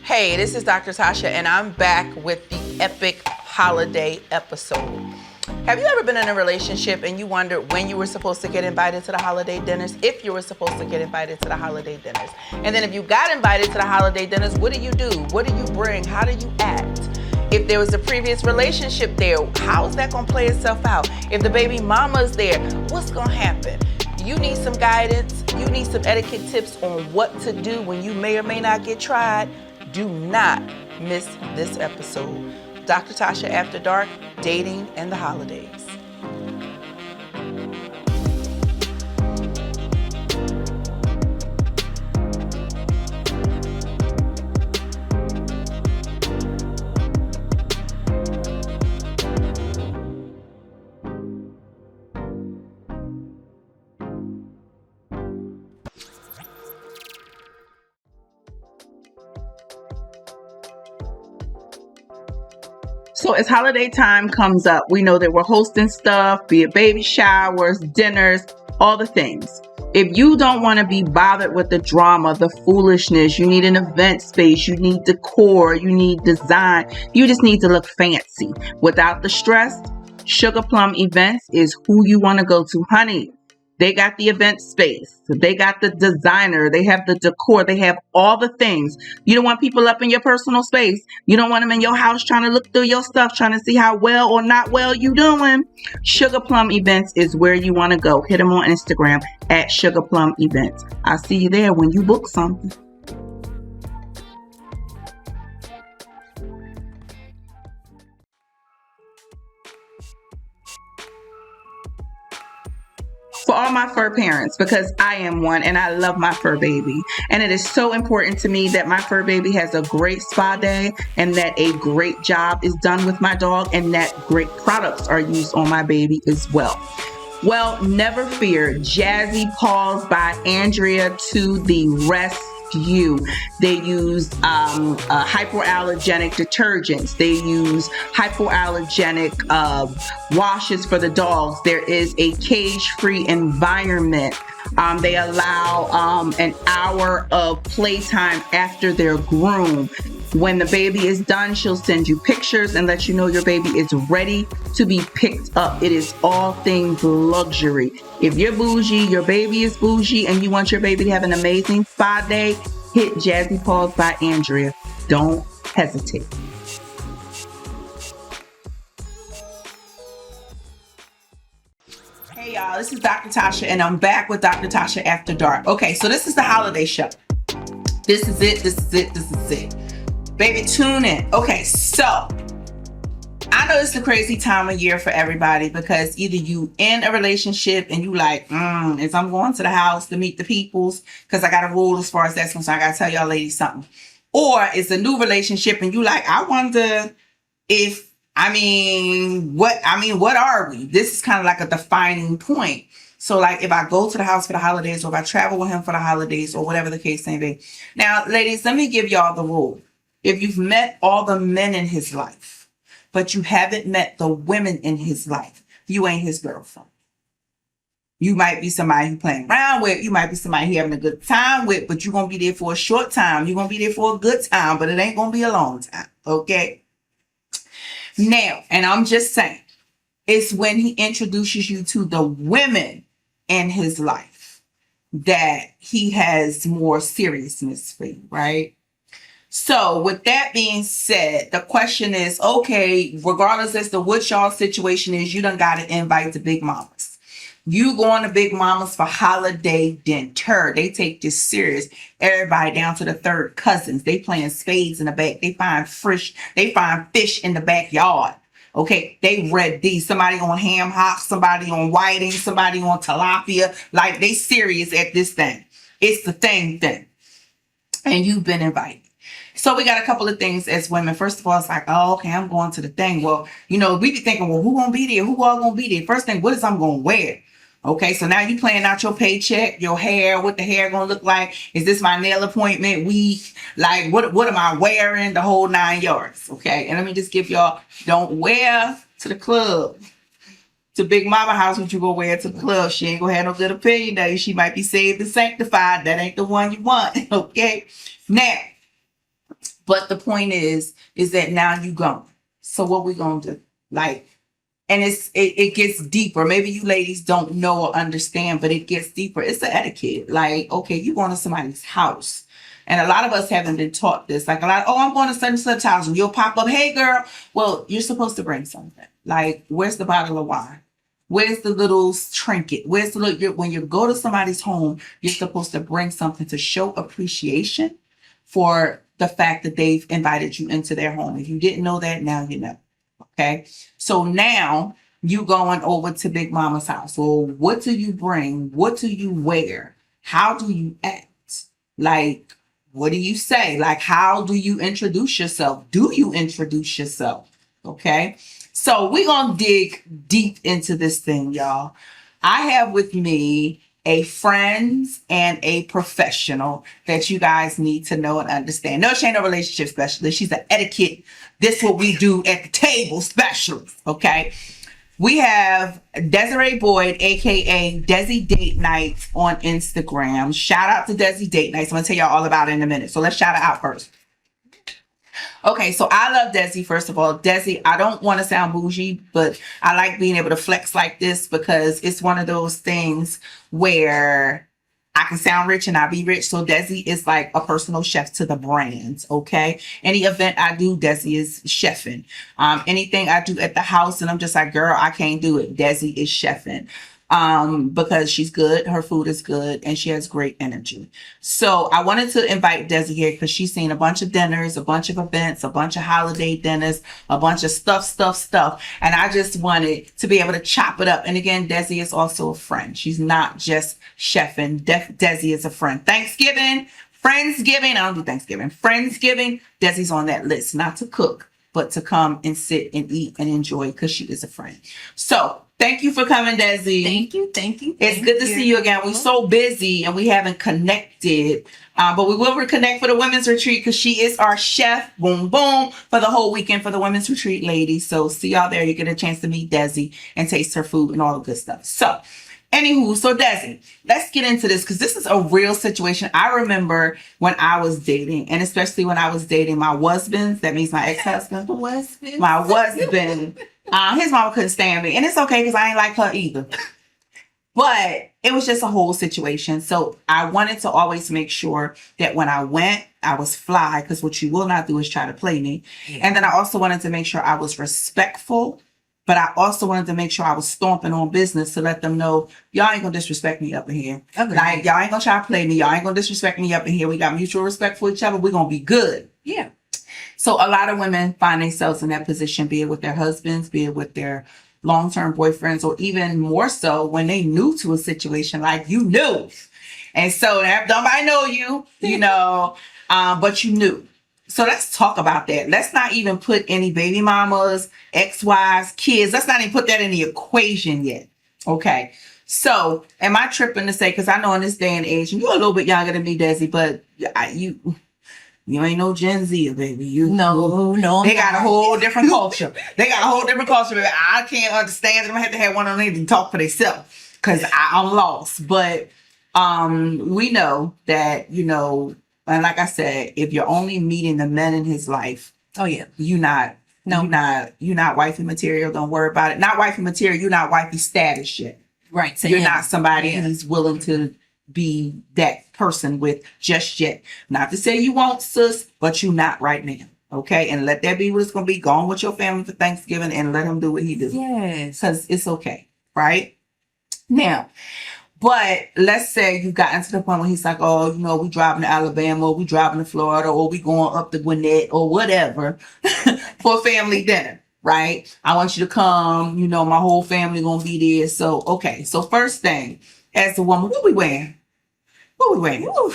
Hey, this is Dr. Tasha, and I'm back with the epic holiday episode. Have you ever been in a relationship and you wondered when you were supposed to get invited to the holiday dinners, if you were supposed to get invited to the holiday dinners? And then if you got invited to the holiday dinners, what do you do? What do you bring? How do you act? If there was a previous relationship there, how's that gonna play itself out? If the baby mama's there, what's gonna happen? You need some guidance. You need some etiquette tips on what to do when you may or may not get tried. Do not miss this episode. Dr. Tasha After Dark, Dating and the Holidays. So as holiday time comes up, we know that we're hosting stuff, be it baby showers, dinners, all the things. If you don't want to be bothered with the drama, the foolishness, you need an event space, you need decor, you need design, you just need to look fancy. Without the stress, Sugar Plum Events is who you want to go to. Honey, they got the event space. They got the designer. They have the decor. They have all the things. You don't want people up in your personal space. You don't want them in your house trying to look through your stuff, trying to see how well or not well you doing. Sugar Plum Events is where you want to go. Hit them on Instagram at Sugar Plum Events. I'll see you there when you book something. For all my fur parents, because I am one and I love my fur baby. And it is so important to me that my fur baby has a great spa day and that a great job is done with my dog and that great products are used on my baby as well. Well, never fear. Jazzy Paws by Andrea to the rescue. They use hypoallergenic detergents. They use hypoallergenic washes for the dogs. There is a cage-free environment. They allow an hour of playtime after they're groomed. When the baby is done, she'll send you pictures and let you know your baby is ready to be picked up. It is all things luxury. If you're bougie, your baby is bougie, and you want your baby to have an amazing spa day, hit Jazzy Paws by Andrea. Don't hesitate. Hey y'all, this is Dr. Tasha, and I'm back with Dr. Tasha After Dark. Okay, so this is the holiday show. This is it. Baby, tune in. Okay, so I know it's a crazy time of year for everybody because either you in a relationship and you like, as I'm going to the house to meet the peoples, because I got a rule as far as that's concerned. I got to tell y'all ladies something. Or it's a new relationship and you like, I wonder if, what are we? This is kind of like a defining point. So like if I go to the house for the holidays or if I travel with him for the holidays or whatever the case may be. Now, ladies, let me give y'all the rule. If you've met all the men in his life, but you haven't met the women in his life, you ain't his girlfriend. You might be somebody he's playing around with. You might be somebody he's having a good time with, but you're going to be there for a short time. You're going to be there for a good time, but it ain't going to be a long time. Okay? Now, and I'm just saying, it's when he introduces you to the women in his life that he has more seriousness for you, right? So with that being said, the question is, okay, regardless as to what y'all situation is, you done got to invite the big mamas. You going to big mamas for holiday dinner. They take this serious. Everybody down to the third cousins. They playing spades in the back. They find fish in the backyard. Okay, they red D. Somebody on ham hock, somebody on whiting, somebody on tilapia. Like they serious at this thing. It's the thing. And you've been invited. So we got a couple of things as women. First of all, it's like, oh, okay, I'm going to the thing. Well, we be thinking, well, who gonna be there? Who all gonna be there? First thing, what is I'm gonna wear? Okay, so now you planning out your paycheck, your hair, what the hair gonna look like. Is this my nail appointment week? Like, what am I wearing? The whole 9 yards. Okay, and let me just give y'all, don't wear to the club. To Big Mama house, what you gonna wear to the club? She ain't gonna have no good opinion that she might be saved and sanctified. That ain't the one you want. Okay, now. But the point is that now you gone. So what we gonna do? Like, and it gets deeper. Maybe you ladies don't know or understand, but it gets deeper. It's an etiquette. Like, okay, you going to somebody's house. And a lot of us haven't been taught this. Like I'm going to such and such house, and you'll pop up, hey girl. Well, you're supposed to bring something. Like, where's the bottle of wine? Where's the little trinket? Where's the little, when you go to somebody's home, you're supposed to bring something to show appreciation for the fact that they've invited you into their home. If you didn't know that, now you know. Okay. So now you going over to Big Mama's house. Well, what do you bring? What do you wear? How do you act? Like, what do you say? Like, how do you introduce yourself? Do you introduce yourself? Okay. So we're going to dig deep into this thing, y'all. I have with me a friend and a professional that you guys need to know and understand. No, she ain't no relationship specialist. She's an etiquette. This is what we do at the table specialist. Okay. We have Desiree Boyd, aka Desi Date Nights on Instagram. Shout out to Desi Date Nights. I'm gonna tell y'all all about it in a minute. So let's shout her out first. Okay, so I love Desi, first of all. Desi, I don't want to sound bougie, but I like being able to flex like this because it's one of those things where I can sound rich and I be rich. So Desi is like a personal chef to the brands, okay? Any event I do, Desi is chefing. Anything I do at the house and I'm just like, girl, I can't do it. Desi is chefing. Because she's good, her food is good, and she has great energy. So I wanted to invite Desi here because she's seen a bunch of dinners, a bunch of events, a bunch of holiday dinners, a bunch of stuff. And I just wanted to be able to chop it up. And again, Desi is also a friend. She's not just chefing. Desi is a friend. Thanksgiving, Friendsgiving. I don't do Thanksgiving. Friendsgiving. Desi's on that list, not to cook, but to come and sit and eat and enjoy because she is a friend. So thank you for coming, Desi. Thank you. It's good to see you again. We're so busy and we haven't connected, but we will reconnect for the women's retreat because she is our chef, boom, boom, for the whole weekend for the women's retreat, ladies. So see y'all there. You get a chance to meet Desi and taste her food and all the good stuff. So anywho, so Desi, let's get into this because this is a real situation. I remember when I was dating, and especially when I was dating my husband, that means my ex-husband, my husband. His mama couldn't stand me, and it's okay because I ain't like her either. But it was just a whole situation. So I wanted to always make sure that when I went, I was fly, because what you will not do is try to play me. Yeah. And then I also wanted to make sure I was respectful, but I also wanted to make sure I was stomping on business to let them know, y'all ain't gonna disrespect me up in here. Okay. Like, y'all ain't gonna try to play me. Y'all ain't gonna disrespect me up in here. We got mutual respect for each other. We're gonna be good. Yeah. So a lot of women find themselves in that position, be it with their husbands, be it with their long-term boyfriends, or even more so when they new to a situation, like you knew. And so nobody know you, you know, but you knew. So let's talk about that. Let's not even put any baby mamas, ex-wives, kids. Let's not even put that in the equation yet. Okay. So am I tripping to say, because I know in this day and age, and you're a little bit younger than me, Desi, but you ain't no Gen Z, baby. No. They got a whole different culture. Baby. I can't understand them. I have to have one of them to talk for themselves because I'm lost. But we know that, you know, and like I said, if you're only meeting the men in his life, you're not wifey material. Don't worry about it. Not wifey material. You're not wifey status yet. Right. So you're not somebody who's willing to be that person with just yet. Not to say you won't, sis, but you not right now. Okay. And let that be what it's going to be. Go on with your family for Thanksgiving and let him do what he does. Yes. Because it's okay. Right now. But let's say you've gotten to the point where he's like, oh, you know, we driving to Alabama, or we driving to Florida, or we going up to Gwinnett or whatever for family dinner. Right. I want you to come, you know, my whole family going to be there. So, okay. So first thing, as a woman, what we wearing? Ooh.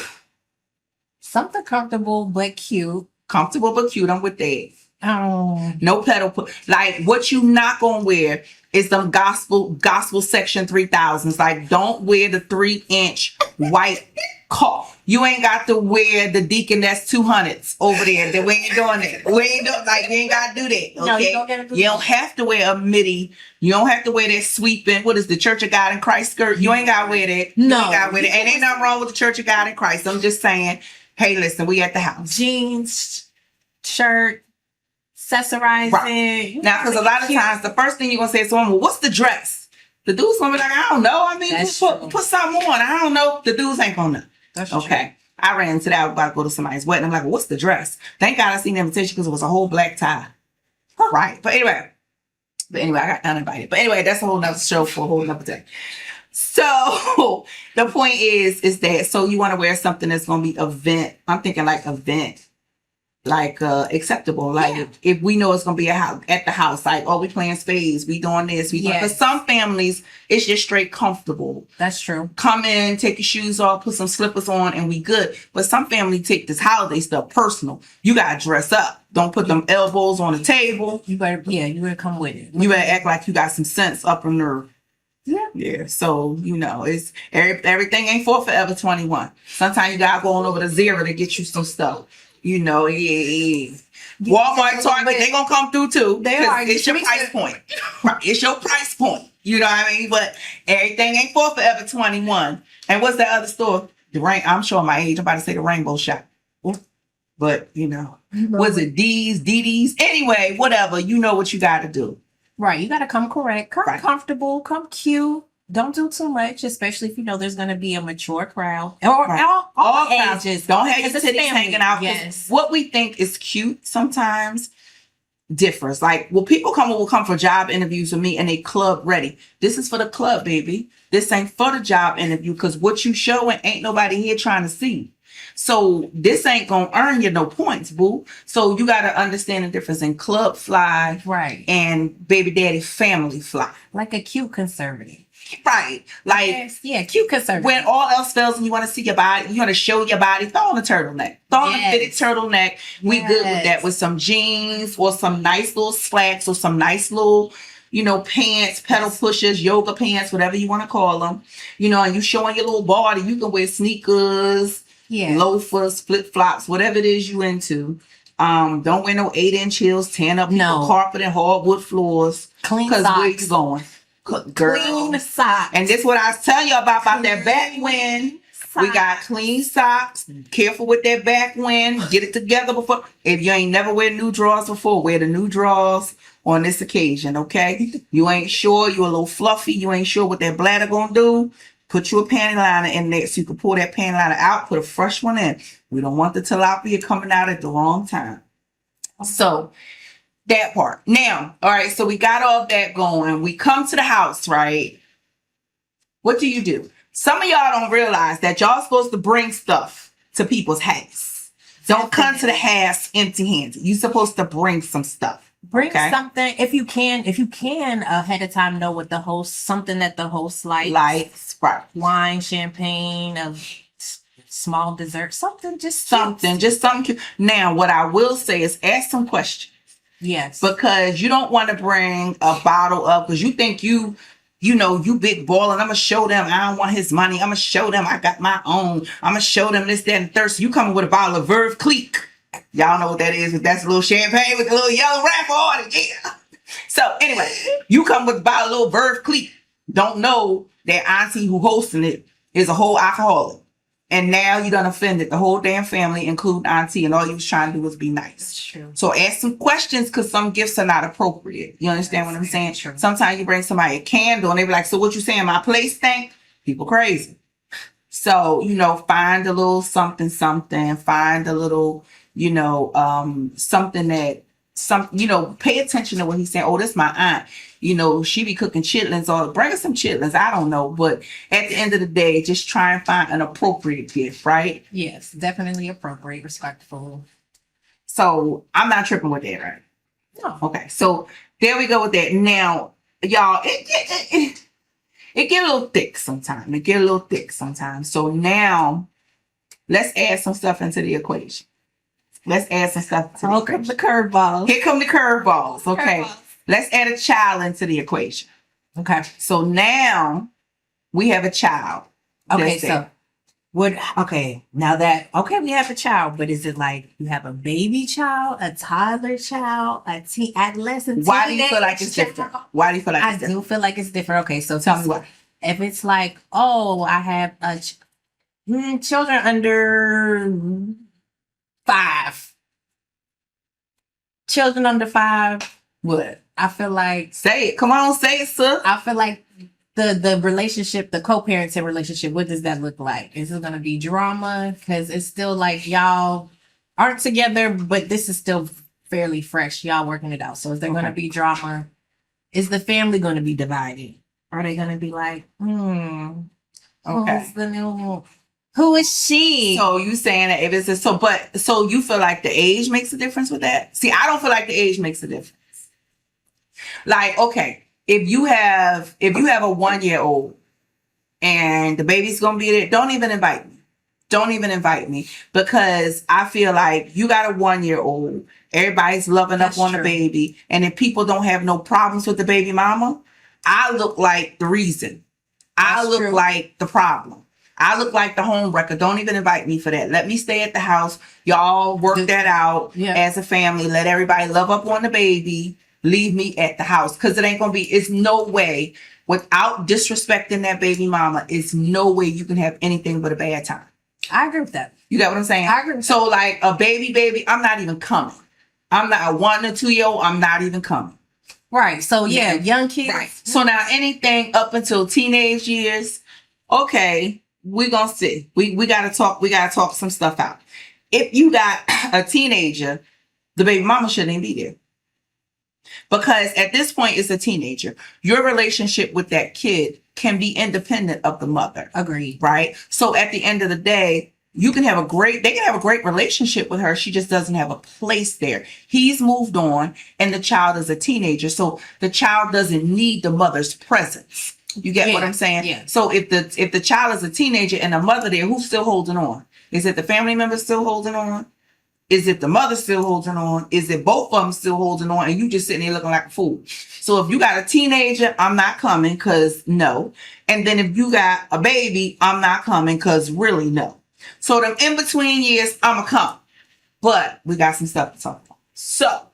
Something comfortable but cute. Comfortable but cute. I'm with that. Oh. No pedal. Like, what you not gonna wear is them gospel section 3000s. Like, don't wear the 3-inch white car. You ain't got to wear the Deaconess 200s over there. We ain't doing that. You ain't got to do that. Okay? No, you don't gotta do You don't have to wear a midi. You don't have to wear that sweeping, what is the Church of God in Christ skirt? You ain't got to wear that. No. You ain't got to wear that. Ain't nothing wrong with the Church of God in Christ. I'm just saying, hey, listen, we at the house. Jeans, shirt, accessorize it. Now, because a lot of times the first thing you're gonna say to someone, well, what's the dress? The dude's gonna be like, I don't know. I mean, That's put something on. I don't know. The dudes ain't gonna know. That's Okay. I ran into that. I was about to go to somebody's wedding. I'm like, well, what's the dress? Thank God I seen the invitation because it was a whole black tie. Right. But anyway, I got uninvited. But anyway, that's a whole nother show for a whole nother day. So the point is that so you want to wear something that's gonna be event. I'm thinking like event. Like acceptable, like if we know it's gonna be at the house, like we playing spades, we doing this, for some families it's just straight comfortable. That's true. Come in, take your shoes off, put some slippers on, and we good. But some family take this holiday stuff personal. You gotta dress up. Don't put them elbows on the table. You better come with it. You better act like you got some sense up in there. Yeah. So it's everything ain't for Forever 21. Sometimes you gotta go on over to Zero to get you some stuff. Walmart, Target, they gonna come through too. They are. It's your price point. Right. It's your price point. You know what I mean? But everything ain't for Forever 21. And what's that other store? I'm showing my age. I'm about to say the Rainbow Shop. But was it DD's? Anyway, whatever. You know what you got to do. Right. You got to come correct, come comfortable, come cute. Don't do too much, especially if you know there's going to be a mature crowd or all ages. Don't have your titties hanging out. Yes. What we think is cute sometimes differs. Like, people will come for job interviews with me and they club ready. This is for the club, baby. This ain't for the job interview because what you showing ain't nobody here trying to see. So this ain't gonna earn you no points, boo. So you gotta understand the difference in club fly, right, and baby daddy family fly. Like a cute conservative. Right. Like, cute conservative. When all else fails and you want to see your body, you want to show your body, throw on a turtleneck. Throw on a fitted turtleneck. We good with that, with some jeans or some nice little slacks or some nice little, pants, pedal pushers, yoga pants, whatever you want to call them. And you showing your little body. You can wear sneakers, loafers, flip-flops, whatever it is you into. Don't wear no 8-inch heels, tearing up carpet and hardwood floors. Clean socks. Because where you going? Girl. Clean socks. And this is what I was telling you about that back wind. We got clean socks. Careful with that back wind. Get it together before. If you ain't never wear new drawers before, wear the new drawers on this occasion, okay? You ain't sure, you a little fluffy, you ain't sure what that bladder gonna do. Put you a panty liner in there so you can pull that panty liner out, put a fresh one in. We don't want the tilapia coming out at the wrong time. So that part. Now, all right, so we got all that going. We come to the house, right? What do? Some of y'all don't realize that y'all supposed to bring stuff to people's house. Don't come to the house empty-handed. You're supposed to bring some stuff. Bring something if you can ahead of time know what the host, something that the host likes. Right. Wine, champagne, a small dessert, something cute. Now, what I will say is ask some questions. Yes. Because you don't want to bring a bottle of, because you think you big ball and I'm going to show them I don't want his money. I'm going to show them I got my own. I'm going to show them this, that, and the third. So you coming with a bottle of Verve Clique. Y'all know what that is. That's a little champagne with a little yellow wrapper on it. Yeah. So anyway, you come with a bottle of little Verve Clique. Don't know that auntie who hosting it is a whole alcoholic. And now you done offended the whole damn family, including auntie, and all you was trying to do was be nice. That's true. So ask some questions because some gifts are not appropriate. You understand what I'm saying? True. Sometimes you bring somebody a candle and they be like, so what you saying, my place stink? People crazy. So, find a little something, find a little, something that, pay attention to what he's saying. Oh, this my aunt. She be cooking chitlins or bring her some chitlins. I don't know. But at the end of the day, just try and find an appropriate gift, right? Yes, definitely appropriate, respectful. So I'm not tripping with that, right? No. Okay. So there we go with that. Now, y'all, it get a little thick sometimes. So now let's add some stuff into the equation. Let's add some stuff to the equation. Here come the curveballs. Okay. Let's add a child into the equation. Okay. So now we have a child. Okay. So we have a child, but is it like you have a baby child, a toddler child, adolescent? Why do you feel like it's different? I do feel like it's different. Okay. So tell me what. If it's like, I have children under 5. children under 5, What? I feel like Say it. Come on, say it, sir. I feel like the relationship, the co-parenting relationship, what does that look like? Is it going to be drama? Because it's still like y'all aren't together, but this is still fairly fresh. Y'all working it out. So is there going to be drama? Is the family going to be divided? Are they going to be like, Okay. who's the new? Who is she? So you saying that if it's a, so you feel like the age makes a difference with that? See, I don't feel like the age makes a difference. Like, okay, if you have a 1-year-old and the baby's gonna be there, don't even invite me. Don't even invite me, because I feel like you got a 1-year-old. Everybody's loving That's up on true. the baby, and if people don't have no problems with the baby mama, I look like the reason. I That's look true. like the problem. I look like the home wrecker. Don't even invite me for that. Let me stay at the house. Y'all work that out as a family. Let everybody love up on the baby. Leave me at the house, because it ain't gonna be. It's no way, without disrespecting that baby mama, it's no way you can have anything but a bad time. I agree with that. You got what I'm saying? I agree. So like a baby, I'm not even coming. I'm not a 1 or 2-year-old. I'm not even coming. Right. So yeah, young kids. Right. So now anything up until teenage years, okay, we're gonna see. We gotta talk. We gotta talk some stuff out. If you got a teenager, the baby mama shouldn't even be there. Because at this point, it's a teenager. Your relationship with that kid can be independent of the mother. Agreed. Right? So at the end of the day, they can have a great relationship with her. She just doesn't have a place there. He's moved on and the child is a teenager. So the child doesn't need the mother's presence. You get what I'm saying? Yeah. So if the child is a teenager and a mother there, who's still holding on? Is it the family member still holding on? Is it the mother still holding on? Is it both of them still holding on? And you just sitting there looking like a fool. So if you got a teenager, I'm not coming, because no. And then if you got a baby, I'm not coming, because really no. So them in between years, I'm going to come. But we got some stuff to talk about. So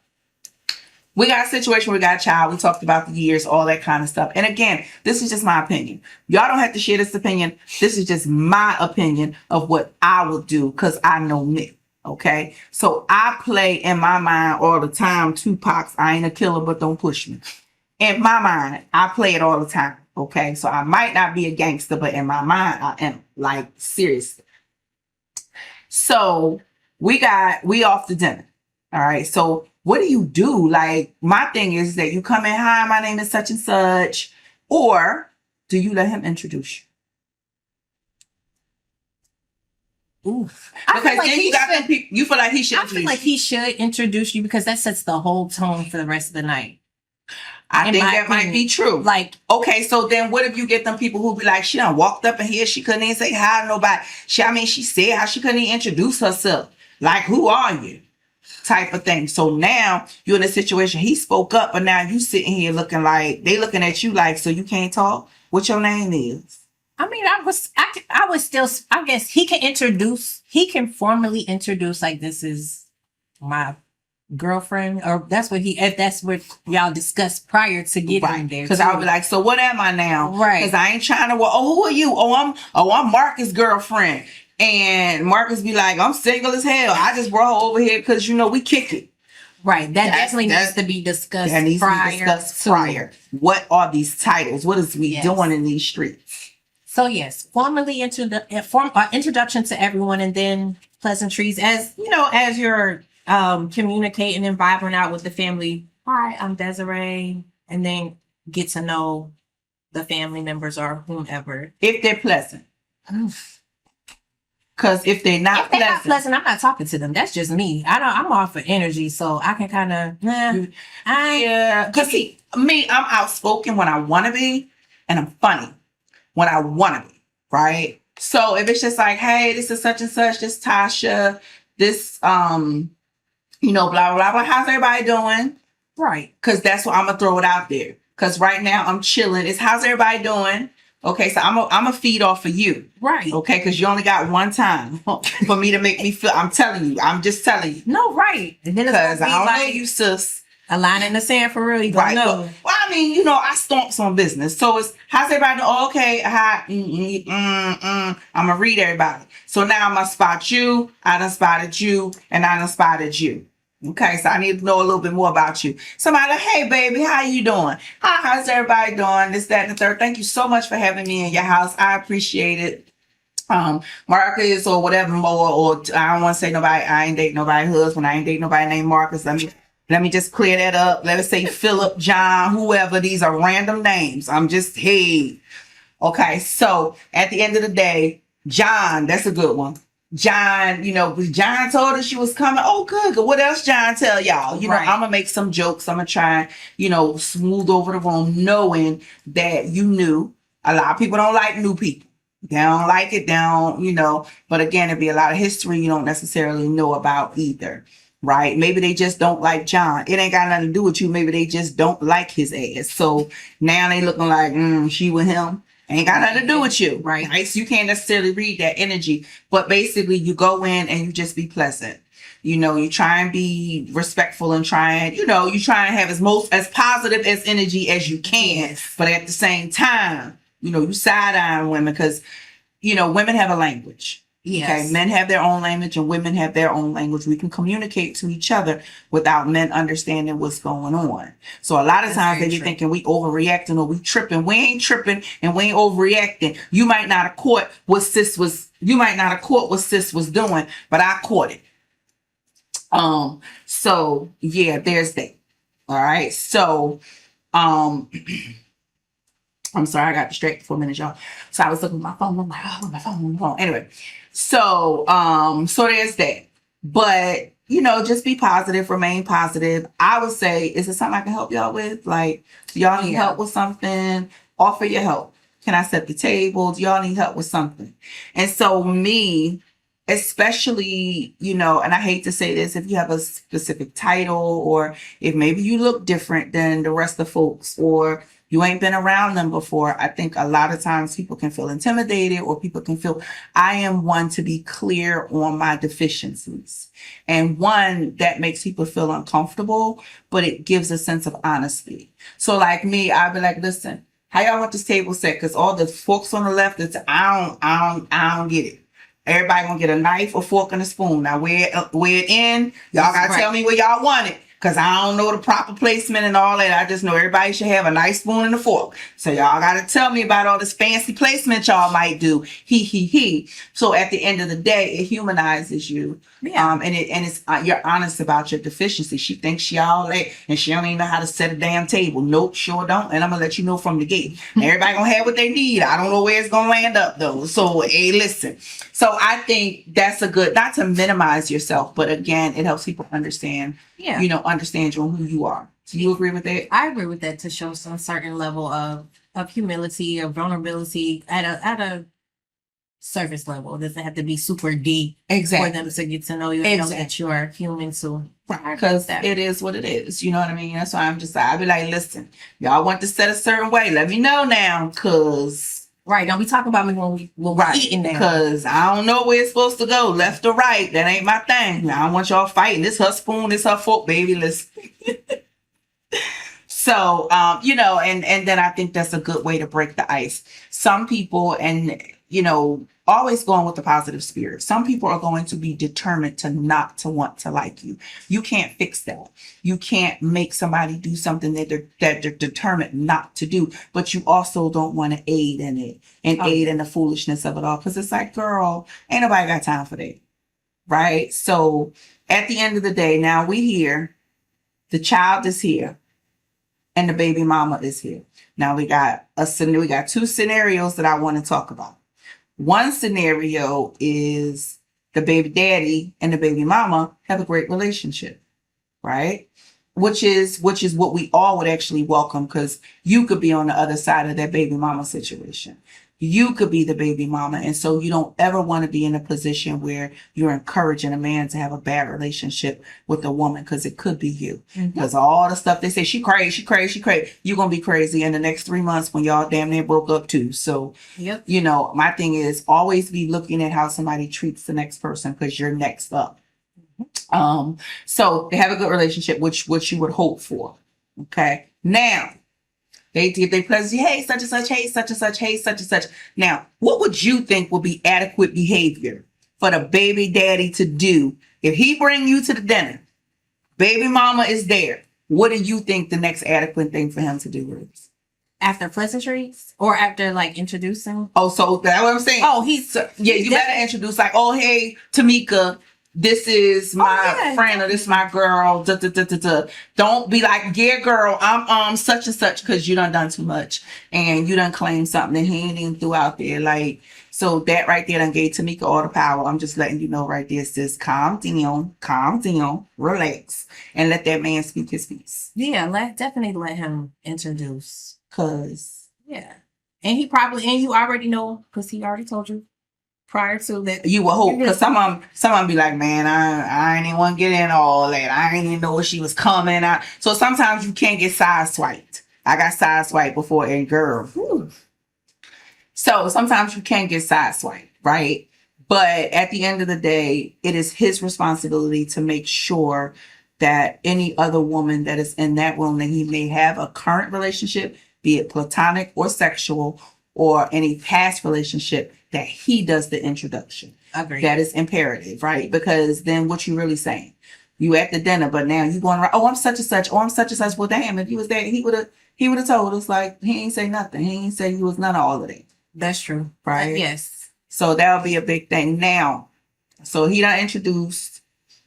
we got a situation where we got a child. We talked about the years, all that kind of stuff. And again, this is just my opinion. Y'all don't have to share this opinion. This is just my opinion of what I would do, because I know me. Okay, so I play in my mind all the time. Tupac's "I ain't a killer, but don't push me." In my mind, I play it all the time. Okay, so I might not be a gangster, but in my mind, I am, like, seriously. So we off to dinner. All right. So what do you do? Like, my thing is that you come in, "Hi, my name is such and such," or do you let him introduce you? Oof. Because then you got them people, you feel like he should. I feel like he should introduce you, because that sets the whole tone for the rest of the night. I think that might be true. Like, okay, so then what if you get them people who be like, she done walked up in here, she couldn't even say hi to nobody. She said how she couldn't even introduce herself. Like, who are you? Type of thing. So now you're in a situation, he spoke up, but now you sitting here looking like, they looking at you like, so you can't talk? What your name is? I mean, I was still, I guess he can formally introduce, like, this is my girlfriend, or that's what y'all discussed prior to getting there. Because I would be like, so what am I now? Right. Because I ain't trying to, who are you? I'm Marcus' girlfriend. And Marcus be like, I'm single as hell. I just brought her over here because, we kick it. Right. That definitely needs to be discussed prior. What are these titles? What is we doing in these streets? So yes, formally introduction to everyone, and then pleasantries as you're communicating and vibing out with the family. Hi, I'm Desiree, and then get to know the family members or whomever. If they're pleasant. Because if they're not pleasant, I'm not talking to them. That's just me. I'm off of energy, so I can kind of Because see, me, I'm outspoken when I want to be, and I'm funny when I want to be, right? So if it's just like, hey, this is such and such, this Tasha, this blah blah blah blah. How's everybody doing? Right? Because that's what I'm gonna throw it out there. Because right now I'm chilling. It's how's everybody doing? Okay, so I'm a feed off of you. Right. Okay, because you only got one time for me to make me feel. I'm telling you. I'm just telling you. No, right. And then because I don't know you, sis. A line in the sand for real. You don't know. Well, I mean, I stomps on business. So it's how's everybody doing? Oh, okay, hi. I'm gonna read everybody. So now I'm gonna spot you. I done spotted you, and I done spotted you. Okay, so I need to know a little bit more about you. Somebody like, hey baby, how you doing? Hi, how's everybody doing? This, that, and the third. Thank you so much for having me in your house. I appreciate it. Marcus or whatever more, or I don't want to say nobody, I ain't dating nobody husband, I ain't dating nobody named Marcus. Let me just clear that up. Let us say Philip, John, whoever. These are random names. I'm just, hey. Okay, so at the end of the day, John, that's a good one. John, John told her she was coming. Oh, good. What else John tell y'all? Right. I'm going to make some jokes. I'm going to try, smooth over the room, knowing that you knew. A lot of people don't like new people. They don't like it down, but again, it'd be a lot of history you don't necessarily know about either. Right? Maybe they just don't like John. It ain't got nothing to do with you. Maybe they just don't like his ass. So now they looking like, she with him. Ain't got nothing to do with you, right? So you can't necessarily read that energy, but basically you go in and you just be pleasant. You try and be respectful and you try and have as positive as energy as you can. Yes. But at the same time, you side-eyeing women because, women have a language. Yes. Okay, men have their own language and women have their own language. We can communicate to each other without men understanding what's going on. So a lot of times they be thinking we overreacting or we tripping. We ain't tripping and we ain't overreacting. You might not have caught what sis was doing, but I caught it. So yeah, there's that. All right. So I'm sorry, I got distracted for a minute, y'all. So I was looking at my phone. I'm like, oh, my phone. Anyway, so there's that. But just be positive, remain positive. I would say, is there something I can help y'all with? Like, do y'all need help with something? Offer your help. Can I set the table? Do y'all need help with something? And so me, especially, and I hate to say this, if you have a specific title or if maybe you look different than the rest of folks or you ain't been around them before, I think a lot of times people can feel intimidated or people can feel, I am one to be clear on my deficiencies. And one that makes people feel uncomfortable, but it gives a sense of honesty. So like me, I'd be like, listen, how y'all want this table set? Because all the forks on the left, I don't get it. Everybody gonna get a knife, a fork, and a spoon. Now where it in, y'all gotta tell me where y'all want it. Cause I don't know the proper placement and all that. I just know everybody should have a nice spoon and a fork. So y'all gotta tell me about all this fancy placement y'all might do. He. So at the end of the day, it humanizes you. Yeah. And it's you're honest about your deficiency. She thinks she all that and she don't even know how to set a damn table. Nope, sure don't. And I'm gonna let you know from the gate. Everybody gonna have what they need. I don't know where it's gonna land up though. So hey, listen. So I think that's a good, not to minimize yourself, but again, it helps people understand. Yeah. Understand you and who you are. Do you agree with that? I agree with that, to show some certain level of humility or vulnerability at a surface level. It doesn't have to be super deep for them to get to know you and know that you are human too. Because it is what it is. You know what I mean? That's why I'll be like, listen, y'all want to set a certain way. Let me know now, because right, don't be talking about me when we're eating now. Because I don't know where it's supposed to go, left or right. That ain't my thing. I don't want y'all fighting. This her spoon, this her fork, baby. Listen. So, and then I think that's a good way to break the ice. Some people, and always going with the positive spirit. Some people are going to be determined to not to want to like you. You can't fix that. You can't make somebody do something that they're determined not to do, but you also don't want to aid in it and aid in the foolishness of it all. Cause it's like, girl, ain't nobody got time for that. Right. So at the end of the day, now we here, the child is here and the baby mama is here. Now we got two scenarios that I want to talk about. One scenario is the baby daddy and the baby mama have a great relationship, right? Which is what we all would actually welcome, because you could be on the other side of that baby mama situation. You could be the baby mama. And so you don't ever want to be in a position where you're encouraging a man to have a bad relationship with a woman, because it could be you. Because all the stuff they say, she crazy. You're going to be crazy in the next 3 months when y'all damn near broke up too. So, my thing is always be looking at how somebody treats the next person, because you're next up. So they have a good relationship, which you would hope for. Okay. Now, they did their pleasure. Hey, such and such. Hey, such and such. Hey, such and such. Now, what would you think would be adequate behavior for the baby daddy to do if he bring you to the dinner Baby mama is there. What do you think the next adequate thing for him to do is? After pleasantries or after like introducing? Oh, so that's what I'm saying. Oh, he's Yeah, you better introduce like, oh, hey, Tamika, this is my friend or this is my girl. Da, da, da, da, da. Don't be like, yeah, girl, I'm such and such, because you done too much and you done claimed something that he ain't even threw out there. Like, so that right there done gave Tamika all the power. I'm just letting you know right there, sis, calm down, relax, and let that man speak his piece. Yeah, definitely let him introduce. Cause yeah, and you already know, because he already told you prior to that. You will hope, because some be like, man, I ain't even want to get in all that. I ain't even know where she was coming out. So sometimes you can't get sideswiped. I got sideswiped before, and girl. Whew. So sometimes you can't get sideswiped, right? But at the end of the day, it is his responsibility to make sure that any other woman that is in that room that he may have a current relationship, be it platonic or sexual, or any past relationship, that he does the introduction. Agreed. That is imperative, right? Because then what you really saying? You at the dinner, but now you going around, oh, I'm such and such, oh, I'm such and such. Well, damn, if he was there, he would have told us. Like, he ain't say nothing. He ain't say he was none of all of that. That's true. Right? Yes. So that'll be a big thing. Now, so he done introduced,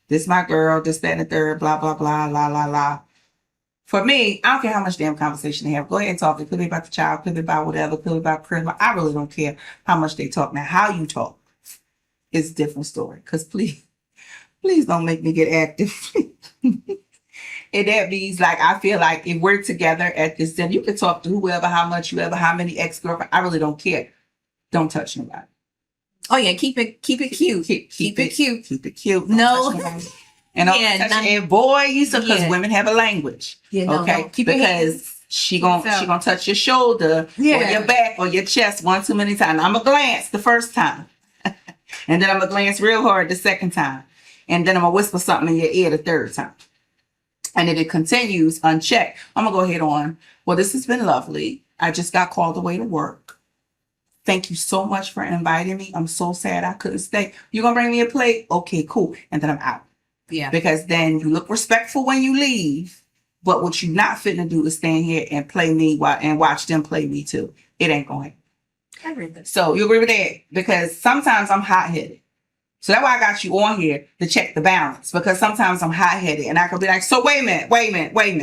this my girl, this, that, and the third, blah, blah, blah, la, la, la. For me, I don't care how much damn conversation they have. Go ahead and talk. It could be about the child, could be about whatever, could be about Christmas. I really don't care how much they talk. Now, how you talk is a different story. Because please don't make me get active. And that means, like, I feel like if we're together at this dinner, you can talk to whoever, how much you ever, how many ex-girlfriends. I really don't care. Don't touch nobody. Oh yeah, keep it cute. Keep it cute. Keep it cute. No. And and boy, because women have a language. Yeah, no, okay. No. Keep because she gonna touch your shoulder or your back or your chest one too many times. I'm gonna glance the first time, and then I'm gonna glance real hard the second time, and then I'm gonna whisper something in your ear the third time. And if it continues unchecked, I'm gonna go ahead on. Well, this has been lovely. I just got called away to work. Thank you so much for inviting me. I'm so sad I couldn't stay. You gonna bring me a plate? Okay, cool. And then I'm out. Yeah. Because then you look respectful when you leave, but what you're not fitting to do is stand here and play me and watch them play me too. It ain't going. I agree with that. So you agree with that? Because sometimes I'm hot-headed. So that's why I got you on here to check the balance. Because sometimes I'm hot-headed and I could be like, so wait a minute.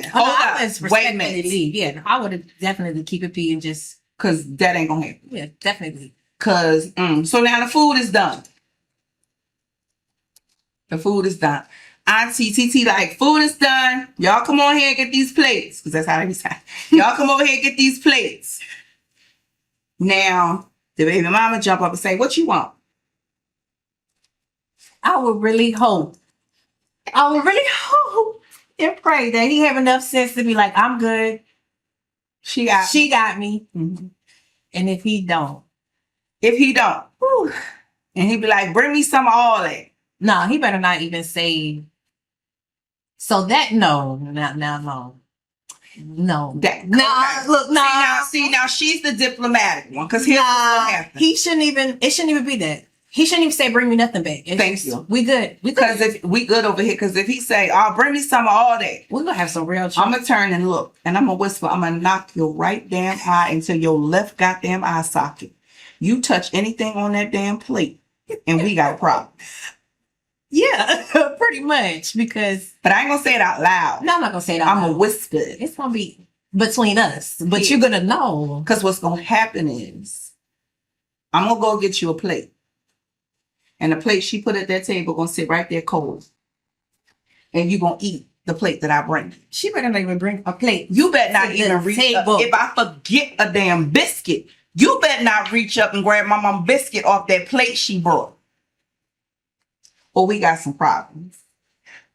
Hold up. Wait a minute. Leave. Yeah, I would have definitely keep it P and just. Because that ain't going to happen. Yeah, definitely. Because, so now the food is done. The food is done. Auntie TT like, food is done. Y'all come on here and get these plates. Because that's how they be saying. Y'all come over here and get these plates. Now, the baby mama jump up and say, what you want? I would really hope and pray that he have enough sense to be like, I'm good. She got me. Mm-hmm. And if he don't. Whew, and he be like, bring me some of all that. No, he better not even say. So that no. See, now she's the diplomatic one. Because here's what happened. It shouldn't even be that. He shouldn't even say, bring me nothing back. Thank you. We good. Because if we good over here, because if he say, oh, bring me some of all that, we're going to have some real I'm going to turn and look. And I'm going to whisper, I'm going to knock your right damn eye until your left goddamn eye socket. You touch anything on that damn plate, and we got a problem. Yeah, pretty much. But I ain't going to say it out loud. No, I'm not going to say it out loud. I'm going to whisper it. It's going to be between us. But you're going to know. Because what's going to happen is, I'm going to go get you a plate. And the plate she put at that table going to sit right there cold. And you're going to eat the plate that I bring. She better not even bring a plate. You better not even reach up. If I forget a damn biscuit, you better not reach up and grab my mom biscuit off that plate she brought. Or we got some problems.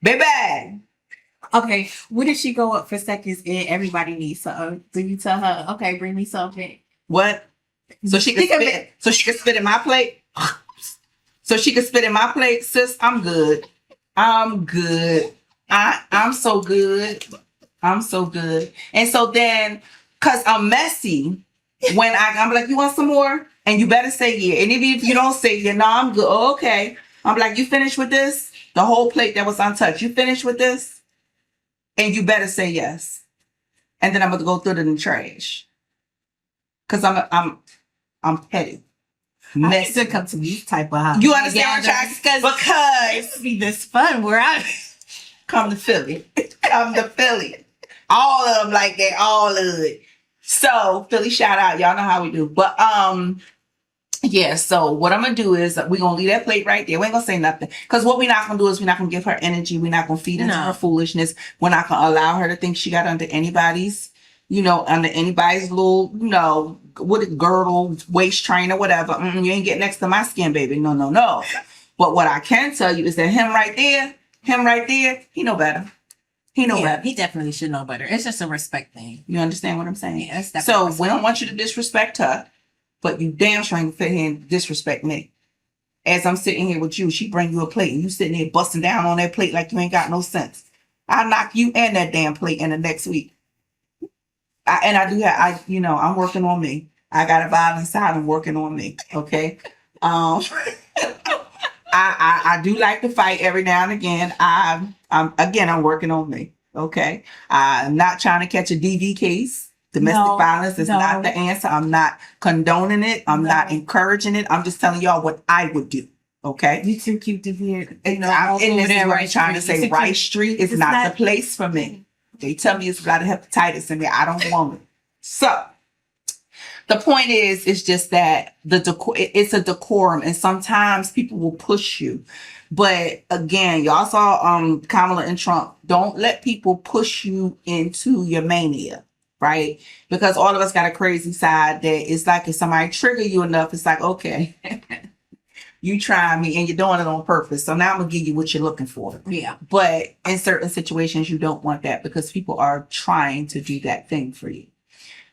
Baby. Okay, what if she go up for seconds and everybody needs something? Do you tell her, okay, bring me something? What? So she can spit in my plate? So she could spit in my plate? Sis, I'm good. I'm so good. I'm so good. And so then, because I'm messy, when I'm like, you want some more? And you better say yeah. And even if you don't say yeah, no, I'm good. Oh, okay. I'm like, you finished with this? The whole plate that was untouched. You finished with this? And you better say yes. And then I'm gonna go through it in the trash. Cause I'm petty. I need to come to these type of houses. You understand what I'm trying? Because it be this fun where I come to Philly. Come to Philly. All of them like that. All of it. So Philly shout out. Y'all know how we do. But yeah, so what I'm gonna do is we're gonna leave that plate right there. We ain't gonna say nothing. Because what we're not gonna do is we're not gonna give her energy. We're not gonna feed into her foolishness. We're not gonna allow her to think she got under anybody's, under anybody's little, what a girdle, waist train or whatever. You ain't getting next to my skin, baby. No, no, no. But what I can tell you is that him right there, he know better. He know better. He definitely should know better. It's just a respect thing. You understand what I'm saying? Yeah, that's so we don't want you to disrespect her, but you damn sure ain't fit here and disrespect me. As I'm sitting here with you, she bring you a plate and you sitting there busting down on that plate like you ain't got no sense. I'll knock you and that damn plate in the next week. I'm working on me. I got a violent side. I'm working on me. Okay. I do like to fight every now and again. I'm working on me. Okay. I'm not trying to catch a DV case. Domestic violence is not the answer. I'm not condoning it. I'm not encouraging it. I'm just telling y'all what I would do. Okay. You too cute to be here. I'm in this right trying to say Rice Street is not the place for me. They tell me it's a lot of hepatitis in there. I don't want it. So the point is, it's just that it's a decorum, and sometimes people will push you. But again, y'all saw Kamala and Trump. Don't let people push you into your mania, right? Because all of us got a crazy side that it's like if somebody trigger you enough, it's like, okay, you trying me and you're doing it on purpose. So now I'm gonna give you what you're looking for. Yeah. But in certain situations, you don't want that because people are trying to do that thing for you.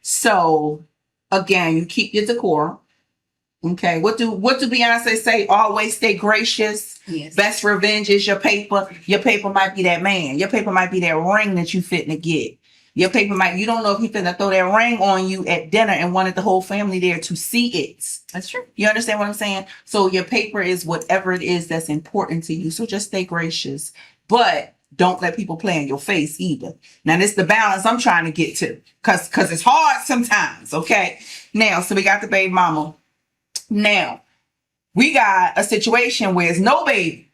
So again, you keep your decor. Okay. What do Beyonce say? Always stay gracious. Yes. Best revenge is your paper. Your paper might be that man. Your paper might be that ring that you fitting to get. Your paper you don't know if he finna throw that ring on you at dinner and wanted the whole family there to see it. That's true. You understand what I'm saying? So your paper is whatever it is that's important to you. So just stay gracious, but don't let people play in your face either. Now this is the balance I'm trying to get to, cause it's hard sometimes. Okay. Now, so we got the baby mama. Now we got a situation where it's no baby,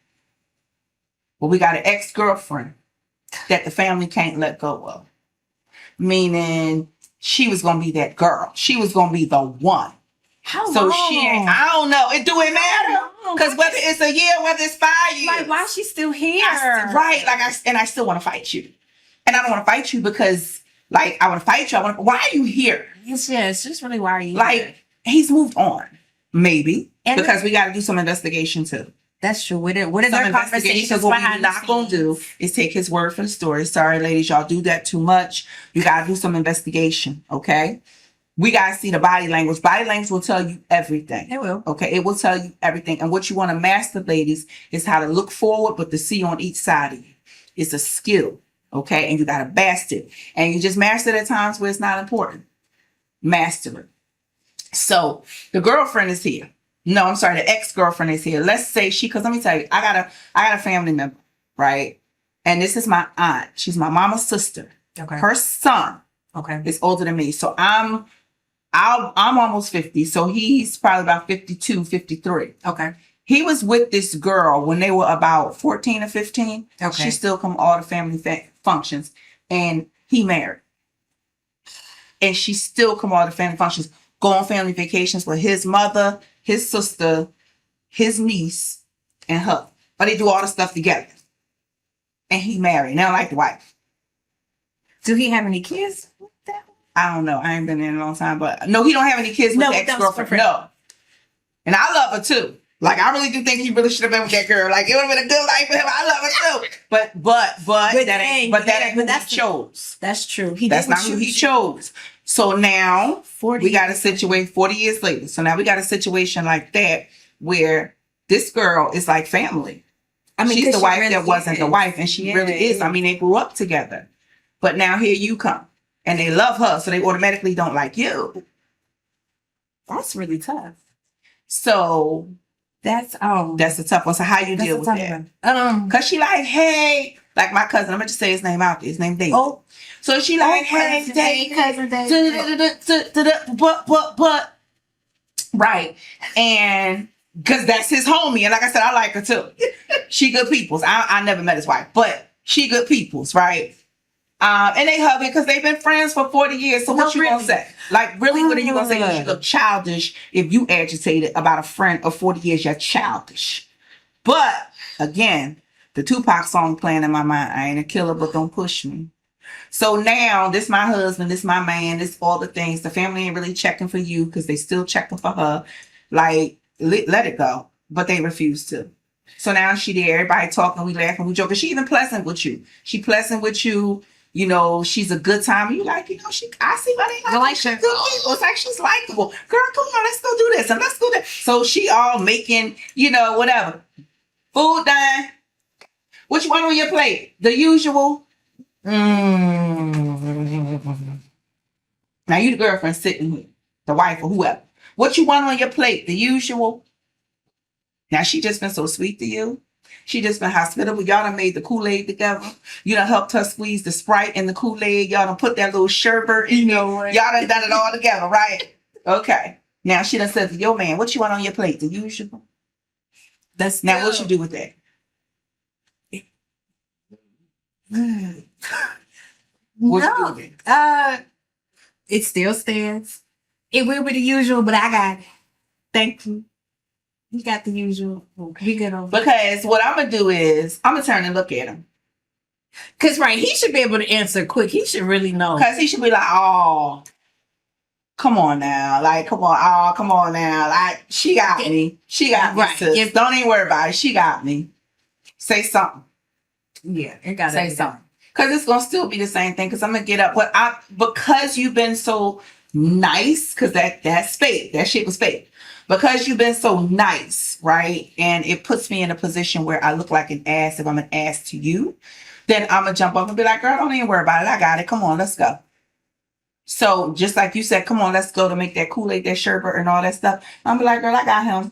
but we got an ex-girlfriend that the family can't let go of. Meaning she was going to be that girl. She was going to be the one. How so long? I don't know. It do it matter? Because whether it's a year, whether it's 5 years. Like, why is she still here? Right. I still want to fight you. And I don't want to fight you because, I want to fight you. Why are you here? It's just really, why are you here? He's moved on. Maybe. And because we got to do some investigation too. That's true. What is our conversations? What we're not going to do is take his word for the story. Sorry, ladies, y'all do that too much. You got to do some investigation, okay? We got to see the body language. Body language will tell you everything. It will. Okay, it will tell you everything. And what you want to master, ladies, is how to look forward, but to see on each side of you. It's a skill, okay? And you got to master it. And you just master it at times where it's not important. Master it. So the girlfriend is here. No, I'm sorry. The ex-girlfriend is here. Let's say because let me tell you, I got a family member, right? And this is my aunt. She's my mama's sister. Okay. Her son, is older than me. So I'm almost 50. So he's probably about 52, 53. Okay. He was with this girl when they were about 14 or 15. Okay. She still come all the family functions, and he married. And she still come all the family functions. Go on family vacations with his mother, his sister, his niece, and her. But they do all the stuff together. And he married. Now like the wife. Do he have any kids with that? I don't know. I ain't been there in a long time. But no, he don't have any kids with the ex-girlfriend. No. And I love her too. I really do think he really should have been with that girl. It would have been a good life for him. I love her too. But that ain't who he chose. That's true. That's not who he chose. So now 40. we got a situation 40 years later. So now we got a situation like that where this girl is like family. She's the wife that wasn't the wife, and she really is. They grew up together. But now here you come. And they love her, so they automatically don't like you. That's really tough. So that's a tough one. So how you deal with that? Because she like, hey, Like my cousin, I'm gonna just say his name out there. His name Dave. Oh, So she like, hey, Dave, but, right. And because that's his homie. And like I said, I like her too. She good peoples. I never met his wife, but she good peoples, right? And they hug it because they've been friends for 40 years. So what you gonna say? Like, really, what are you gonna say? You look childish if you agitated about a friend of 40 years. You're childish. But again, the Tupac song playing in my mind. I ain't a killer, but don't push me. So now, this my husband, this my man, this all the things. The family ain't really checking for you because they still checking for her. Like, let it go. But they refuse to. So now she there, everybody talking, we laughing, we joking. She even pleasant with you. She pleasant with you. You know, she's a good time. You like, you know, I see why they like her. Good people. It's like she's likable. Girl, come on, let's go do this and let's go that. So she all making, you know, whatever. Food done. What you want on your plate? The usual. Now you the girlfriend sitting here, the wife or whoever. What you want on your plate? The usual. Now she just been so sweet to you. She just been hospitable. Y'all done made the Kool-Aid together. You done helped her squeeze the Sprite in the Kool-Aid. Y'all done put that little sherbet in there. Y'all done it all together, right? Okay. Now she done said to your man, what you want on your plate? The usual. that's Now what you do with that? What you do no. with it? It still stands. It will be the usual, but I got it. Thank you. You got the usual. We good over. Because what I'm going to do is, I'm going to turn and look at him. Because, right, he should be able to answer quick. He should really know. Because he should be like, oh, come on now. Like, come on. Oh, come on now. Like, she got me. She got me, Right. sis. Don't even worry about it. She got me. Say something. Yeah, it got to Say something. Because it's going to still be the same thing. Because I'm going to get up. But because you've been so nice, because that's fake. That shit was fake. Because you've been so nice, right? And it puts me in a position where I look like an ass if I'm an ass to you. Then I'm going to jump up and be like, girl, don't even worry about it. I got it. Come on, let's go. So just like you said, come on, let's go to make that Kool-Aid, that sherbet and all that stuff. I'm be like, girl, I got him.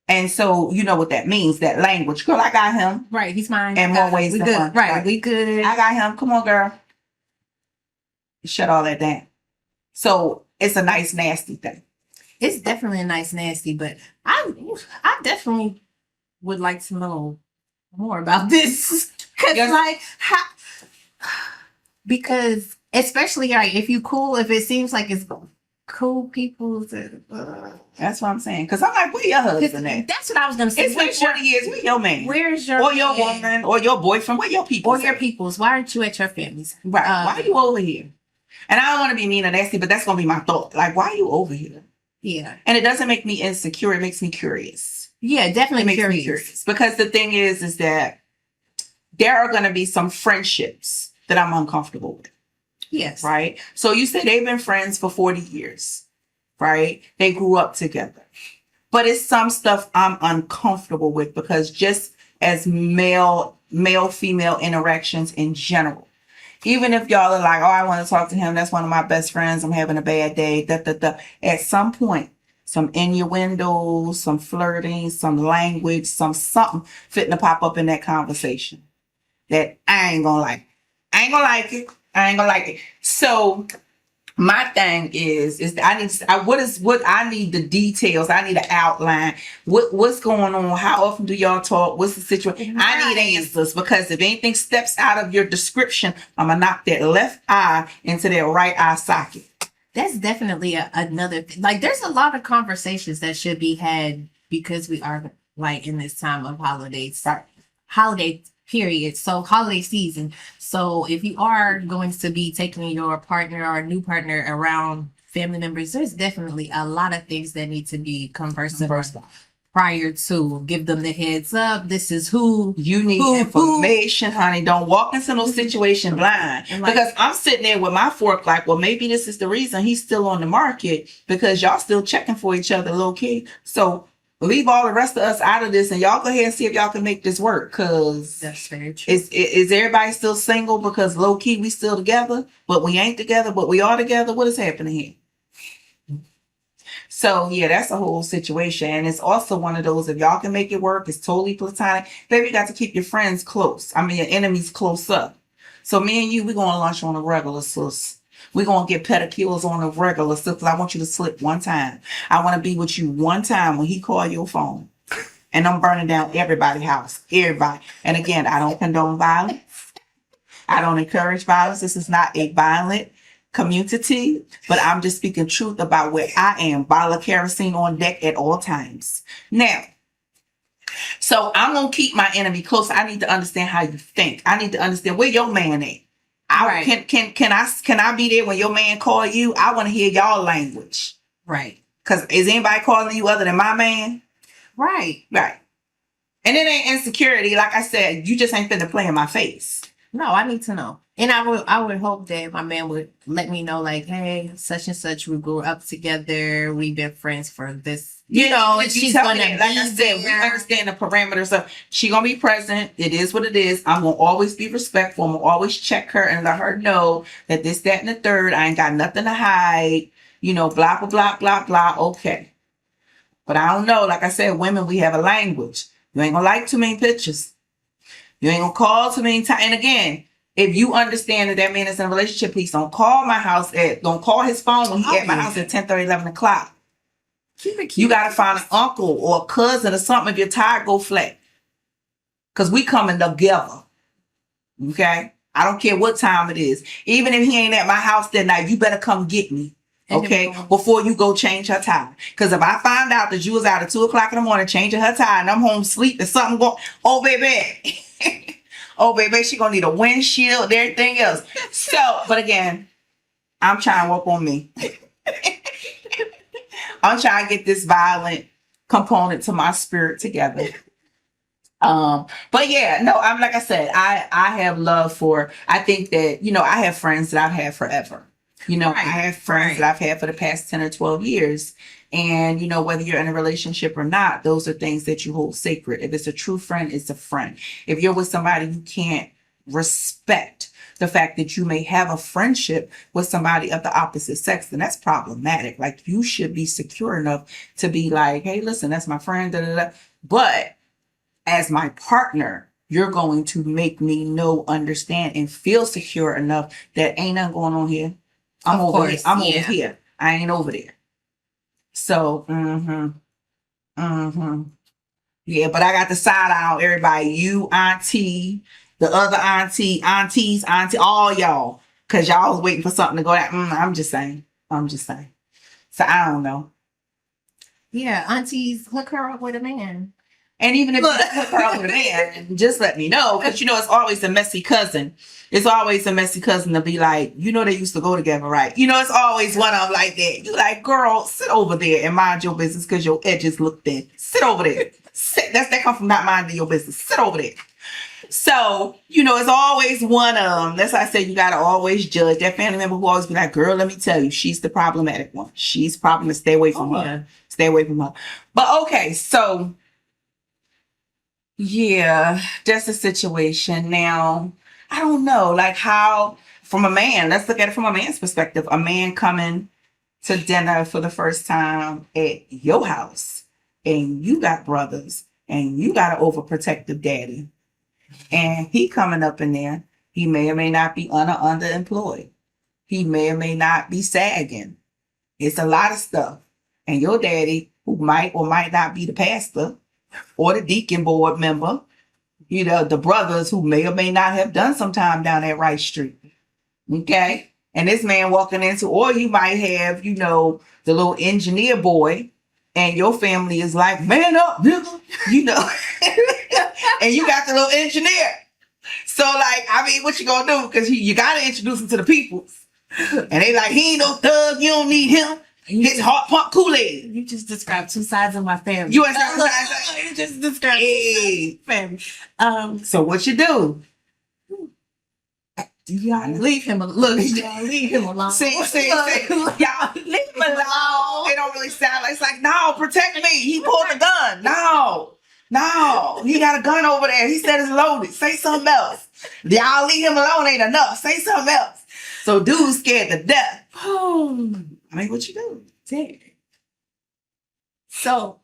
And so you know what that means, that language. Girl, I got him. Right, he's mine. And more ways we than good. one. Right, we good. I got him. Come on, girl. Shut all that down. So it's a nice, nasty thing. It's definitely a nice nasty, but I definitely would like to know more about this. Cause Yes. like because especially like if it seems like it's cool people That's what I'm saying. Because I'm like, where your husband at? that's what I was gonna say. It's been 40 years. Where your man? Where's your Or your man? woman? Or your boyfriend? Where your people? Or your peoples? Why aren't you at your families? Right. Why are you over here? And I don't want to be mean or nasty, but that's going to be my thought. Like, why are you over here? Yeah. And it doesn't make me insecure. It makes me curious. Yeah, It definitely makes me curious. curious. Because the thing is that there are going to be some friendships that I'm uncomfortable with. Yes. Right? So you said they've been friends for 40 years. Right? They grew up together. But it's some stuff I'm uncomfortable with because just as male-female interactions in general. Even if y'all are like, oh, I want to talk to him. That's one of my best friends. I'm having a bad day. At some point, some innuendos, some flirting, some language, something fitting to pop up in that conversation that I ain't gonna like. I ain't gonna like it. So my thing is that I need the details. I need an outline. What's going on? How often do y'all talk? What's the situation? Right. I need answers because if anything steps out of your description, I'm gonna knock that left eye into that right eye socket. That's definitely another thing. Like, there's a lot of conversations that should be had because we are like in this time of holidays, holiday period. So holiday season. So if you are going to be taking your partner or a new partner around family members, there's definitely a lot of things that need to be conversed about prior to. Give them the heads up. This is who you need information, honey. Don't walk into no situation blind. Because I'm sitting there with my fork like, well, maybe this is the reason he's still on the market because y'all still checking for each other, low key. So leave all the rest of us out of this and y'all go ahead and see if y'all can make this work. Because that's very true. Is everybody still single because low key we still together, but we ain't together, but we are together? What is happening here? So yeah, that's a whole situation. And it's also one of those, if y'all can make it work, it's totally platonic. Baby, you got to keep your friends close. I mean, your enemies close up. So me and you, we're going to lunch on a regular, sis. We're going to get pedicures on a regular, sis, 'cause I want you to slip one time. I want to be with you one time when he call your phone. And I'm burning down everybody's house. Everybody. And again, I don't condone violence. I don't encourage violence. This is not a violent community, but I'm just speaking truth about where I am. Bottle of kerosene on deck at all times. Now, so I'm gonna keep my enemy close. I need to understand how you think. I need to understand where your man at. Right. Can I be there when your man call you? I want to hear y'all language. Right. Cause is anybody calling you other than my man? Right. Right. And it ain't insecurity. Like I said, you just ain't finna play in my face. No, I need to know. And I would hope that my man would let me know, like, hey, such and such, we grew up together. We've been friends for this. You know, and she's tell gonna me that. Like I said, we understand the parameters of she gonna be present. It is what it is. I'm gonna always be respectful. I'm gonna always check her and let her know that this, that, and the third. I ain't got nothing to hide. You know, blah blah blah blah blah. Okay. But I don't know. Like I said, women, we have a language. You ain't gonna like too many pictures. You ain't gonna call too many times. And again, if you understand that that man is in a relationship, please don't call my house don't call his phone when he at my house at 10:30, 11 o'clock. Keep it cute. You gotta find an uncle or a cousin or something if your tire go flat. Cause we coming together. Okay? I don't care what time it is. Even if he ain't at my house that night, you better come get me. Okay, before you go change her tire. Because if I find out that you was out at 2 o'clock in the morning changing her tire and I'm home asleep and something going, oh baby, oh baby, she gonna need a windshield and everything else. So, but again, I'm trying to work on me. I'm trying to get this violent component to my spirit together. But yeah, no, I'm like I said, I have love for, I think that, you know, I have friends that I've had forever. You know, I have friends that I've had for the past 10 or 12 years. And, you know, whether you're in a relationship or not, those are things that you hold sacred. If it's a true friend, it's a friend. If you're with somebody you can't respect the fact that you may have a friendship with somebody of the opposite sex, then that's problematic. Like, you should be secure enough to be like, hey, listen, that's my friend, da, da, da. But as my partner, you're going to make me know, understand, and feel secure enough that ain't nothing going on here. I'm over here. I ain't over there. So, yeah, but I got the side eye on everybody. You, auntie, the other aunties, all y'all. Because y'all was waiting for something to go down. I'm just saying. So, I don't know. Yeah, aunties, hook her up with a man. And even if you hook her up with a man, just let me know. Because, you know, it's always a messy cousin. It's always a messy cousin to be like, you know, they used to go together, right? You know, it's always one of them like that. You like, girl, sit over there and mind your business because your edges look thin. Sit over there. That come from not minding your business. Sit over there. So, you know, it's always one of them. That's why I say you got to always judge that family member who always be like, girl, let me tell you, she's the problematic one. She's problematic. Stay away from her. Yeah. Stay away from her. But okay, so yeah, that's the situation. Now, I don't know, like how, from a man, let's look at it from a man's perspective. A man coming to dinner for the first time at your house, and you got brothers, and you got an overprotective daddy, and he coming up in there, he may or may not be underemployed. He may or may not be sagging. It's a lot of stuff. And your daddy, who might or might not be the pastor, or the deacon board member, you know, the brothers who may or may not have done some time down that right street. Okay? And this man walking into, or you might have, you know, the little engineer boy, and your family is like, man up, nigga, you know. And you got the little engineer. So, like, I mean, what you gonna do? Because you gotta introduce him to the people. And they like, he ain't no thug, you don't need him. His heart pump Kool-Aid. You just described two sides of my family. You understand? You just described two sides of my family. So what you do? Y'all leave him alone. Y'all leave him alone. See. Y'all leave him alone. It don't really sound like, it's like, no, protect me. He pulled a gun. No, he got a gun over there. He said it's loaded. Say something else. Y'all leave him alone ain't enough. Say something else. So dude's scared to death. I mean, what you do? Dang. So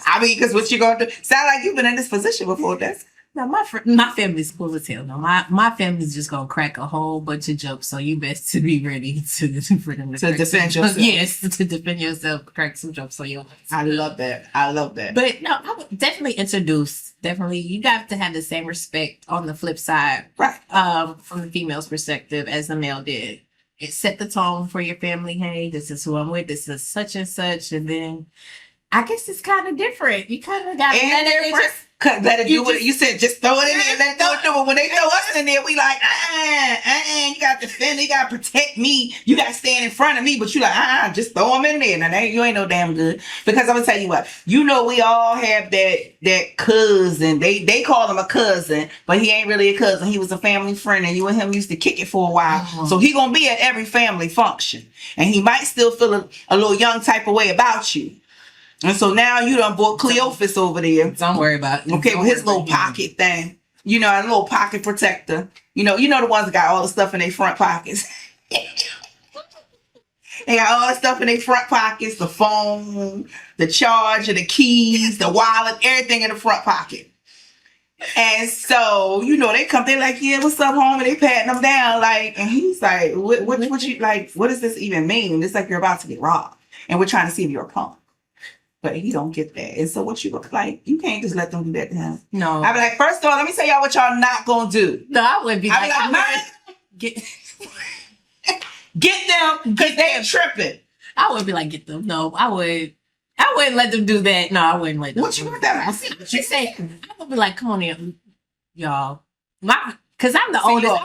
I mean, because what you gonna do? Sound like you've been in this position before. That's now my family's cool as hell. No, my family's just gonna crack a whole bunch of jokes. So you best to be ready to for them to defend yourself. Yes, to defend yourself, crack some jokes on you. I love that. I love that. But no, I would definitely introduce. Definitely, you got to have the same respect on the flip side, Right. From the female's perspective as the male did. It set the tone for your family. Hey, this is who I'm with. This is such and such, and then I guess it's kind of different. You kind of got to let it just. Let it do what you said. Just throw it in there. Let it do it. But when they throw us in there, we like, you got to defend. You got to protect me. You got to stand in front of me. But you like, just throw them in there. Now you ain't no damn good. Because I'm gonna tell you what. You know, we all have that cousin. They call him a cousin, but he ain't really a cousin. He was a family friend, and you and him used to kick it for a while. So he gonna be at every family function, and he might still feel a little young type of way about you. And so now you done bought Cleophas over there. Don't worry about it. Okay, with his little pocket thing. You know, a little pocket protector. You know the ones that got all the stuff in their front pockets. They got all the stuff in their front pockets, the phone, the charger, the keys, the wallet, everything in the front pocket. And so, they come, they like, yeah, what's up, homie? They patting them down, like, and he's like, what you like, what does this even mean? It's like you're about to get robbed. And we're trying to see if you're a punk. But he don't get that. And so what you look like, you can't just let them do that to him. No. I be like, first of all, let me tell y'all what y'all not gonna do. No, I would be like, get them because they tripping. I would be like, get them. No, I wouldn't let them do that. No, I wouldn't let them. What you want that? I see what you say. I would be like, come on in, y'all. Because I'm the oldest.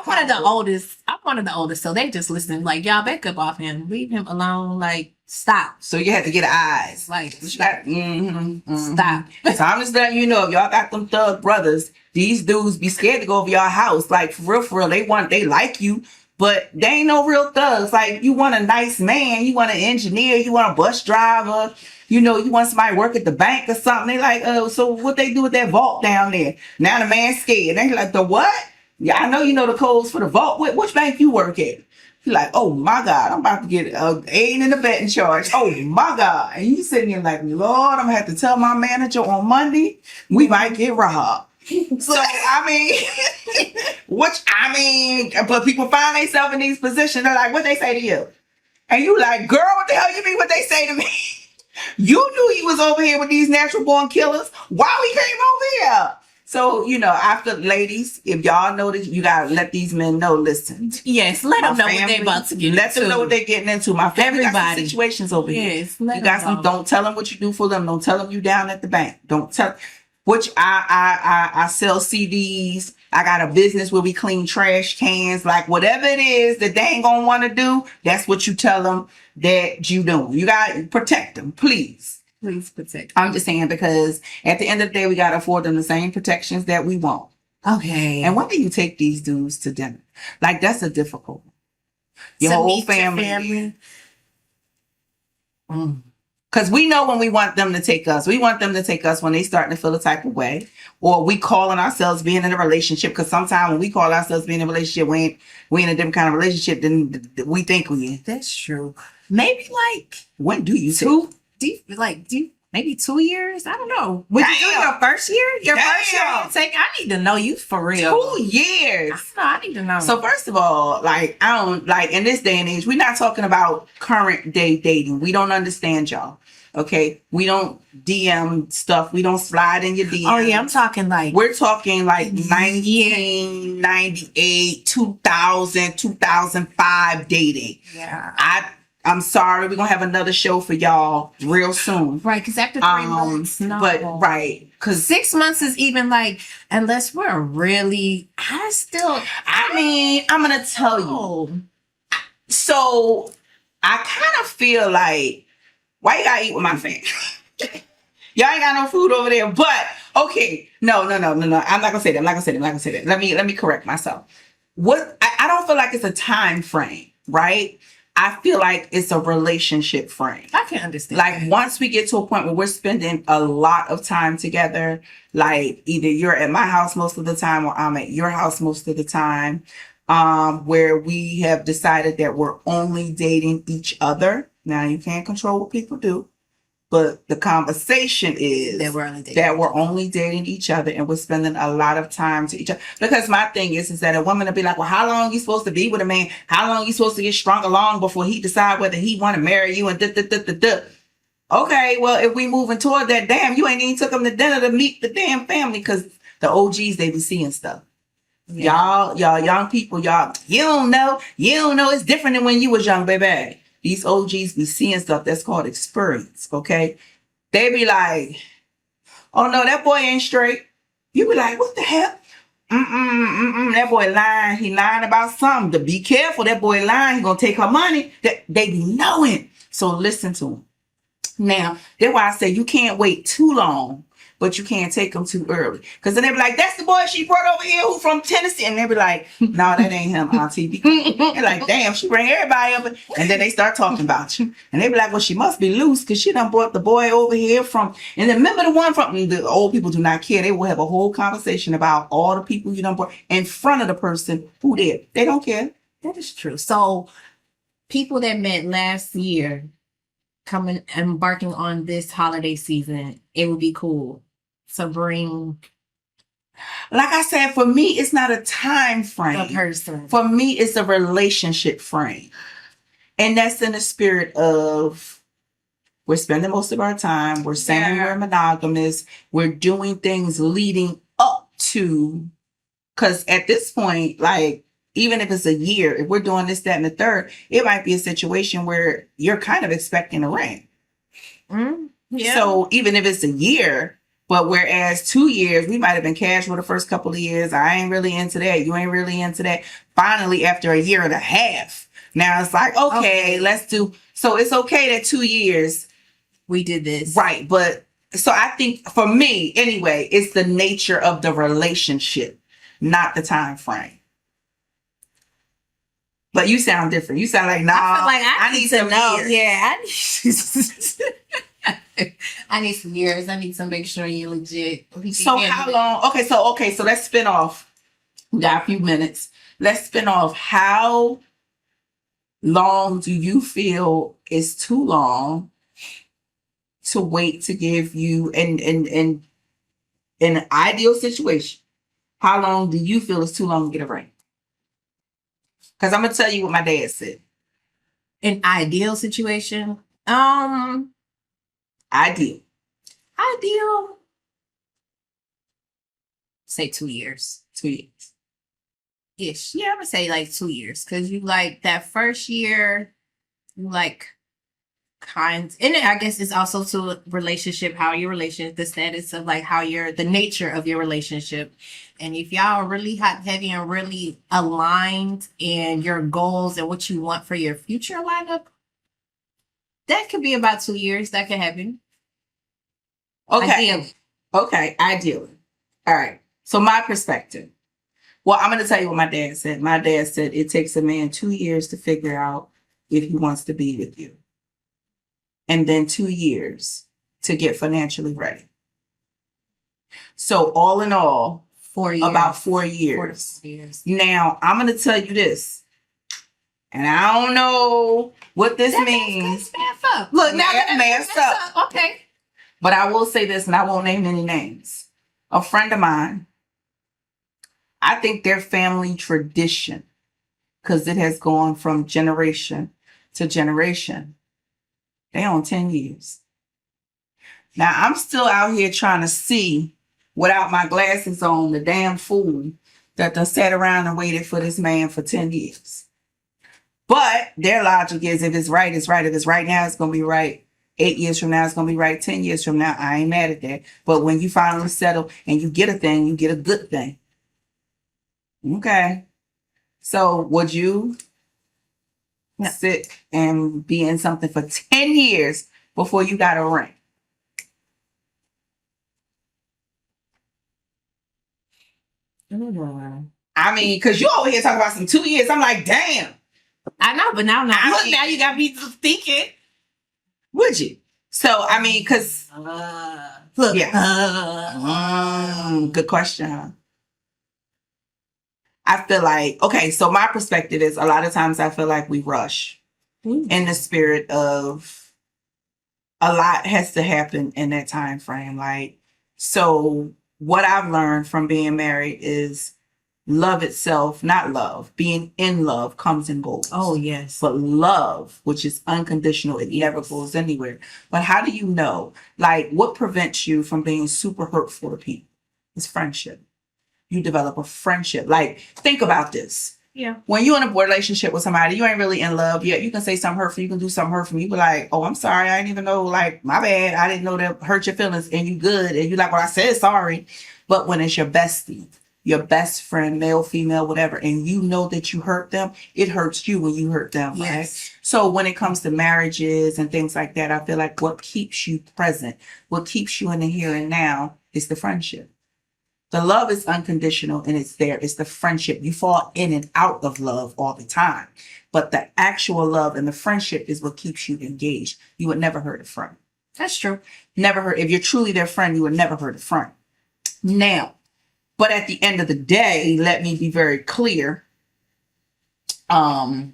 I'm one of the oldest. So they just listen. Like, y'all back up off him. Leave him alone. Like, stop. So you have to get eyes. Like, stop. Stop. So I'm just letting you know, if y'all got them thug brothers, these dudes be scared to go over your house. Like, for real, they like you, but they ain't no real thugs. Like, you want a nice man, you want an engineer, you want a bus driver, you want somebody work at the bank or something. They like, so what they do with that vault down there? Now the man's scared. They like, the what? Yeah, I know you know the codes for the vault. Which bank you work at? You're like, oh my God, I'm about to get aiding and abetting charge. Oh my God. And you sitting there like, Lord, I'm going to have to tell my manager on Monday, we might get robbed. So, but people find themselves in these positions. They're like, what they say to you? And you like, girl, what the hell you mean what they say to me? You knew he was over here with these natural born killers. Why we came over here? So, after ladies, if y'all know this, you got to let these men know, listen. Yes, let them know what they're about to get into. Let them know what they're getting into. My family got some situations over here. Yes, you got some, don't tell them what you do for them. Don't tell them you down at the bank. Don't tell, which I sell CDs. I got a business where we clean trash cans. Like, whatever it is that they ain't going to want to do, that's what you tell them that you do. You got to protect them, please. Please protect. I'm just saying, because at the end of the day, we got to afford them the same protections that we want. Okay. And when do you take these dudes to dinner? Like, that's a difficult one. Your whole family. Because we know when we want them to take us. We want them to take us when they starting to feel a type of way. Or we calling ourselves being in a relationship. Because sometimes when we call ourselves being in a relationship, we in a different kind of relationship than we think we in. That's true. Maybe like, when do you maybe 2 years? I don't know. Would you do your first year? Your first year? I need to know you for real. 2 years. I need to know. So first of all, like, I don't, like, in this day and age, we're not talking about current day dating. We don't understand y'all. Okay? We don't DM stuff. We don't slide in your DMs. Oh yeah, I'm talking like, we're talking like 1998, 2000, 2005 dating. Yeah. I'm sorry, we're going to have another show for y'all real soon. Right, because after 3 months, no. But, right, because 6 months is even like, unless we're really, I'm going to tell you. So, I kind of feel like, why you got to eat with my family? Y'all ain't got no food over there, but, okay, no. I'm not going to say that. Let me correct myself. I don't feel like it's a time frame, right? I feel like it's a relationship frame. I can understand. Like, once we get to a point where we're spending a lot of time together, like either you're at my house most of the time or I'm at your house most of the time, where we have decided that we're only dating each other. Now, you can't control what people do, but the conversation is that we're only dating each other and we're spending a lot of time to each other. Because my thing is that a woman will be like, well, how long are you supposed to be with a man? How long are you supposed to get strung along before he decide whether he want to marry you and da. Okay, well, if we moving toward that, damn, you ain't even took them to dinner to meet the damn family, because the OGs, they be seeing stuff. Yeah. Y'all young people, you don't know it's different than when you was young, baby. These OGs be seeing stuff that's called experience, okay? They be like, oh no, that boy ain't straight. You be like, what the hell? That boy lying. He lying about something. To be careful, that boy lying. He gonna take her money. They be knowing. So listen to him. Now, that's why I say you can't wait too long, but you can't take them too early. Because then they be like, that's the boy she brought over here who from Tennessee. And they be like, no, that ain't him, Auntie. They're like, damn, she bring everybody up. And then they start talking about you. And they be like, well, she must be loose because she done brought the boy over here from. And then remember the one from, the old people do not care. They will have a whole conversation about all the people you done brought in front of the person who did. They don't care. That is true. So people that met last year embarking on this holiday season, it would be cool to bring, like I said, for me, it's not a time frame. a person. For me, it's a relationship frame. And that's in the spirit of we're spending most of our time, we're saying we're monogamous, we're doing things leading up to, because at this point, like, even if it's a year, if we're doing this, that, and the third, it might be a situation where you're kind of expecting a ring. Yeah. So even if it's a year, but whereas 2 years, we might have been casual the first couple of years. I ain't really into that. You ain't really into that. Finally, after a year and a half, now it's like, okay, let's do. So it's okay that 2 years we did this. Right. But so I think for me, anyway, it's the nature of the relationship, not the time frame. But you sound different. You sound like, nah, I feel like I need to know. Years. Yeah, I need some years. I need to make sure you're legit. So how long? Okay, so let's spin off. We got a few minutes. Let's spin off. How long do you feel is too long to wait to give you in an ideal situation? How long do you feel is too long to get a ring? Because I'm gonna tell you what my dad said. An ideal situation. Ideal. Say 2 years. 2 years. Ish. Yeah, I'm gonna say like 2 years. Cause you like that first year, you like and I guess it's also to relationship, how your relationship, the status of like how the nature of your relationship. And if y'all are really hot heavy and really aligned in your goals and what you want for your future lineup, that could be about 2 years. That could happen. Okay. Ideally. All right. So my perspective. Well, I'm going to tell you what my dad said. My dad said it takes a man 2 years to figure out if he wants to be with you. And then 2 years to get financially ready. So all in all, 4 years. About 4 years. 4 years. Now, I'm going to tell you this. And I don't know what this means. Look, now that's messed up. Okay. But I will say this, and I won't name any names. A friend of mine, I think their family tradition, because it has gone from generation to generation, they on 10 years. Now, I'm still out here trying to see, without my glasses on, the damn fool that done sat around and waited for this man for 10 years. But their logic is, if it's right, it's right. If it's right now, it's going to be right. 8 years from now, it's going to be right. 10 years from now, I ain't mad at that. But when you finally settle and you get a thing, you get a good thing. Okay. So would you sit and be in something for 10 years before you got a ring? I mean, because you over here talking about some 2 years. I'm like, damn. I know, but now you got me thinking. Would you? So, I mean, because... Look. Good question, huh? I feel like, okay, so my perspective is a lot of times I feel like we rush. in the spirit of a lot has to happen in that time frame. Like, so what I've learned from being married is love itself, not love, being in love comes and goes. Oh, yes. But love, which is unconditional, it never goes anywhere. But how do you know? Like, what prevents you from being super hurtful to people? It's friendship. You develop a friendship. Like, think about this. Yeah. When you're in a relationship with somebody, you ain't really in love yet. You can say something hurtful. You can do something hurtful. You be like, oh, I'm sorry. I didn't even know. Like, my bad. I didn't know that hurt your feelings. And you good. And you like, well, I said sorry. But when it's your bestie, your best friend, male, female, whatever, and you know that you hurt them, it hurts you when you hurt them, Yes. right? So when it comes to marriages and things like that, I feel like what keeps you present, what keeps you in the here and now is the friendship. The love is unconditional and it's there. It's the friendship. You fall in and out of love all the time. But the actual love and the friendship is what keeps you engaged. You would never hurt a friend. That's true. Never hurt. If you're truly their friend, you would never hurt a friend. Now, but at the end of the day, let me be very clear. Yeah,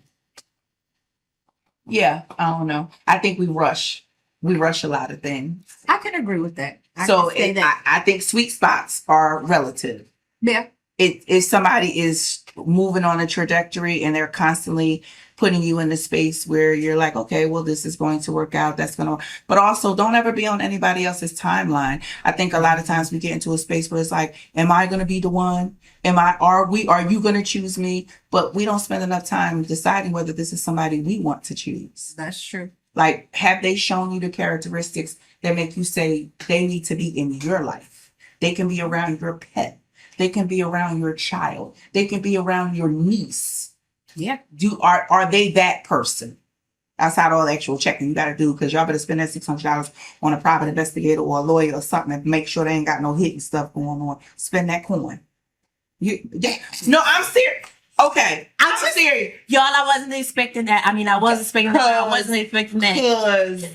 I don't know. I think we rush. We rush a lot of things. I can agree with that. I think sweet spots are relative. Yeah. If somebody is moving on a trajectory and they're constantly putting you in a space where you're like, okay, well, this is going to work out. That's going to, but also don't ever be on anybody else's timeline. I think a lot of times we get into a space where it's like, am I going to be the one? Are you going to choose me? But we don't spend enough time deciding whether this is somebody we want to choose. That's true. Like, have they shown you the characteristics that make you say they need to be in your life? They can be around your pet. They can be around your child. They can be around your niece. Yeah. Are they that person? Outside all the actual checking you got to do, because y'all better spend that $600 on a private investigator or a lawyer or something and make sure they ain't got no hidden stuff going on. Spend that coin. No, I'm serious. Okay, I'm serious. Y'all, I wasn't expecting that. I mean, I was expecting that. I wasn't expecting that. Because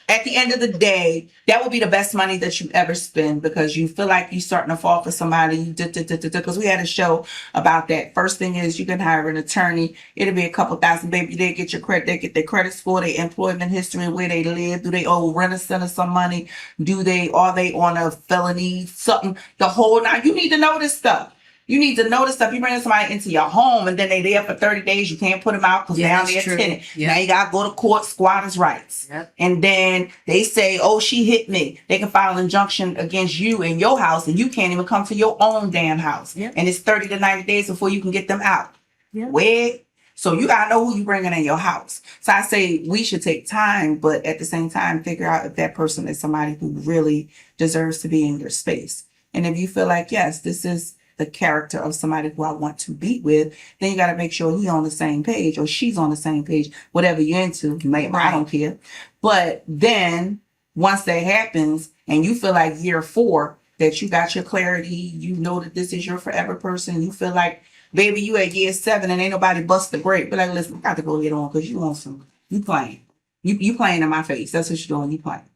at the end of the day, that would be the best money that you ever spend, because you feel like you're starting to fall for somebody. Because we had a show about that. First thing is you can hire an attorney. It'll be a couple thousand, baby. They get your credit. They get their credit score, their employment history, where they live. Do they owe rent-a-center some money? Are they on a felony? Something. The whole night. You need to know this stuff. You need to know this stuff. You bring somebody into your home and then they there for 30 days. You can't put them out because now they're a tenant. Yep. Now you got to go to court, squatters' rights. Yep. And then they say, oh, she hit me. They can file an injunction against you in your house and you can't even come to your own damn house. Yep. And it's 30 to 90 days before you can get them out. Yep. Where? So you got to know who you're bringing in your house. So I say we should take time, but at the same time, figure out if that person is somebody who really deserves to be in your space. And if you feel like, yes, this is the character of somebody who I want to be with, then you got to make sure he's on the same page or she's on the same page, whatever you're into. Right. I don't care. But then once that happens and you feel like year 4 that you got your clarity, you know that this is your forever person, you feel like, baby, you at year 7 and ain't nobody bust the grape. But like, listen, I got to go get on because you want some, you playing. You playing in my face. That's what you're doing. You playing.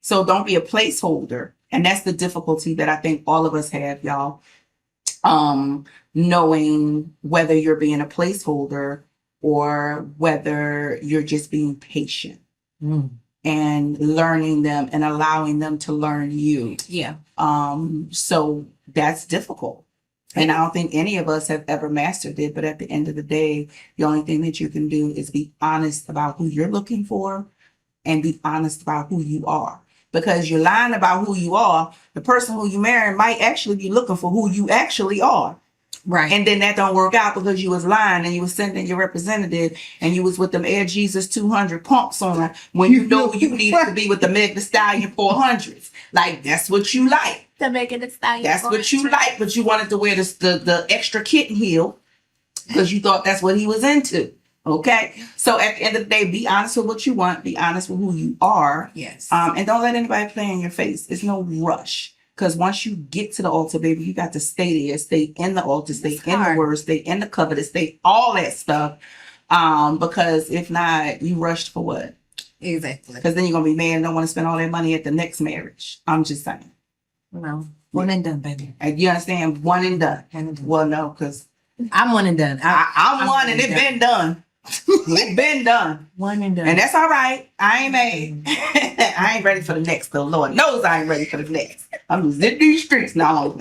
So don't be a placeholder. And that's the difficulty that I think all of us have, y'all. Knowing whether you're being a placeholder or whether you're just being patient and learning them and allowing them to learn you. Yeah. So that's difficult. And I don't think any of us have ever mastered it. But at the end of the day, the only thing that you can do is be honest about who you're looking for and be honest about who you are. Because you're lying about who you are, the person who you marry might actually be looking for who you actually are. Right. And then that don't work out because you was lying and you was sending your representative and you was with them Air Jesus 200 pumps on when you know you needed to be with the Meg Thee Stallion 400s. Like, that's what you like. The Meg Thee Stallion. That's what you like, but you wanted to wear the extra kitten heel because you thought that's what he was into. Okay. So at the end of the day, be honest with what you want. Be honest with who you are. Yes. And don't let anybody play in your face. It's no rush. Because once you get to the altar, baby, you got to stay there. Stay in the altar. Stay in the word. Stay in the covenant. Stay all that stuff. Because if not, you rushed for what? Exactly. Because then you're going to be mad and don't want to spend all that money at the next marriage. I'm just saying. No. One and done, baby. And you understand? One and done. Well, no, because I'm one and done. I'm one and it been done. It's been done. One and done. And that's all right. I ain't mad. I ain't ready for the next, though. Lord knows I ain't ready for the next. I'm just in these streets now. All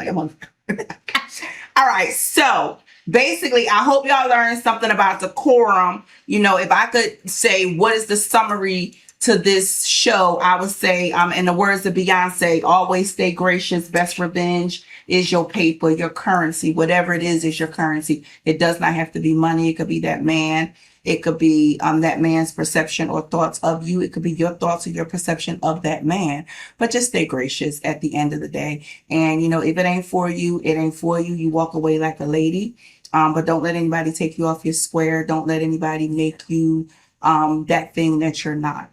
right. So basically, I hope y'all learned something about decorum. You know, if I could say what is the summary to this show, I would say, in the words of Beyonce, always stay gracious. Best revenge is your paper, your currency. Whatever it is your currency. It does not have to be money. It could be that man. It could be that man's perception or thoughts of you. It could be your thoughts or your perception of that man. But just stay gracious at the end of the day. And, you know, if it ain't for you, it ain't for you. You walk away like a lady. But don't let anybody take you off your square. Don't let anybody make you that thing that you're not.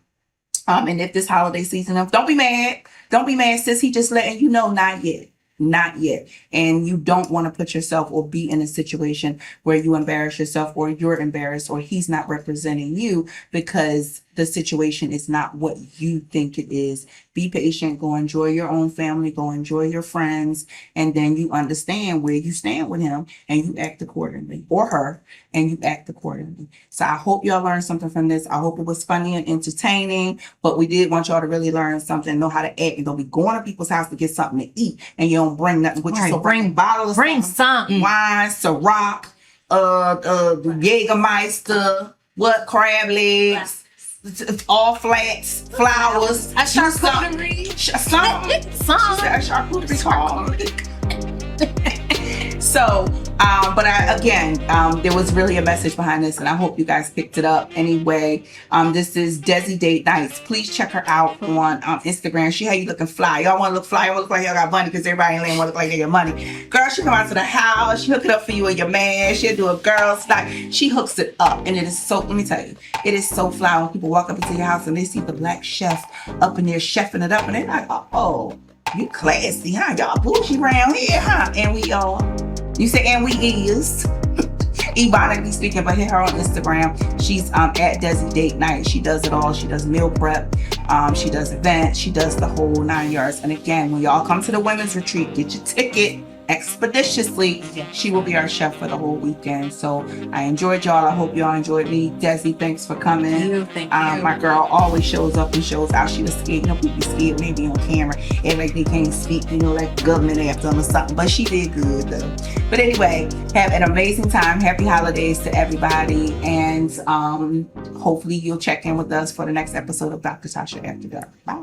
And if this holiday season, don't be mad. Don't be mad, sis. He just letting you know, not yet. Not yet. And you don't want to put yourself or be in a situation where you embarrass yourself or you're embarrassed or he's not representing you because the situation is not what you think it is. Be patient. Go enjoy your own family. Go enjoy your friends. And then you understand where you stand with him and you act accordingly, or her, and you act accordingly. So I hope y'all learned something from this. I hope it was funny and entertaining, but we did want y'all to really learn something, know how to act. And don't be going to people's house to get something to eat and you don't bring nothing with you. So bring bottles, bring something. Wine, Ciroc, Jägermeister, crab legs, all flats, flowers, a charcuterie, something. A charcuterie call. So, but there was really a message behind this, and I hope you guys picked it up. Anyway, this is Desi Date Nights. Please check her out on Instagram. She had you looking fly. Y'all want to look fly? Y'all want to look like y'all got money because everybody in Lane want to look like they got money. Girl, she come out to the house. She hook it up for you and your man. She'll do a girl's night. She hooks it up, and it is so. Let me tell you, it is so fly when people walk up into your house and they see the black chef up in there chefing it up, and they're like, oh, you classy, huh? Y'all bougie around here, huh? And we all. You say, and we is. Ebonically speaking, but hit her on Instagram. She's at Desi Date Night. She does it all. She does meal prep. She does events. She does the whole 9 yards. And again, when y'all come to the women's retreat, get your ticket expeditiously. She will be our chef for the whole weekend. So I enjoyed y'all. I hope y'all enjoyed me. Desi, thanks for coming. Thank you. My girl always shows up and shows out. She was scared. You know, people be scared when they be on camera. And like they can't speak, you know, like the government after them or something. But she did good though. But anyway, have an amazing time. Happy holidays to everybody. And hopefully you'll check in with us for the next episode of Dr. Tasha After Dark. Bye.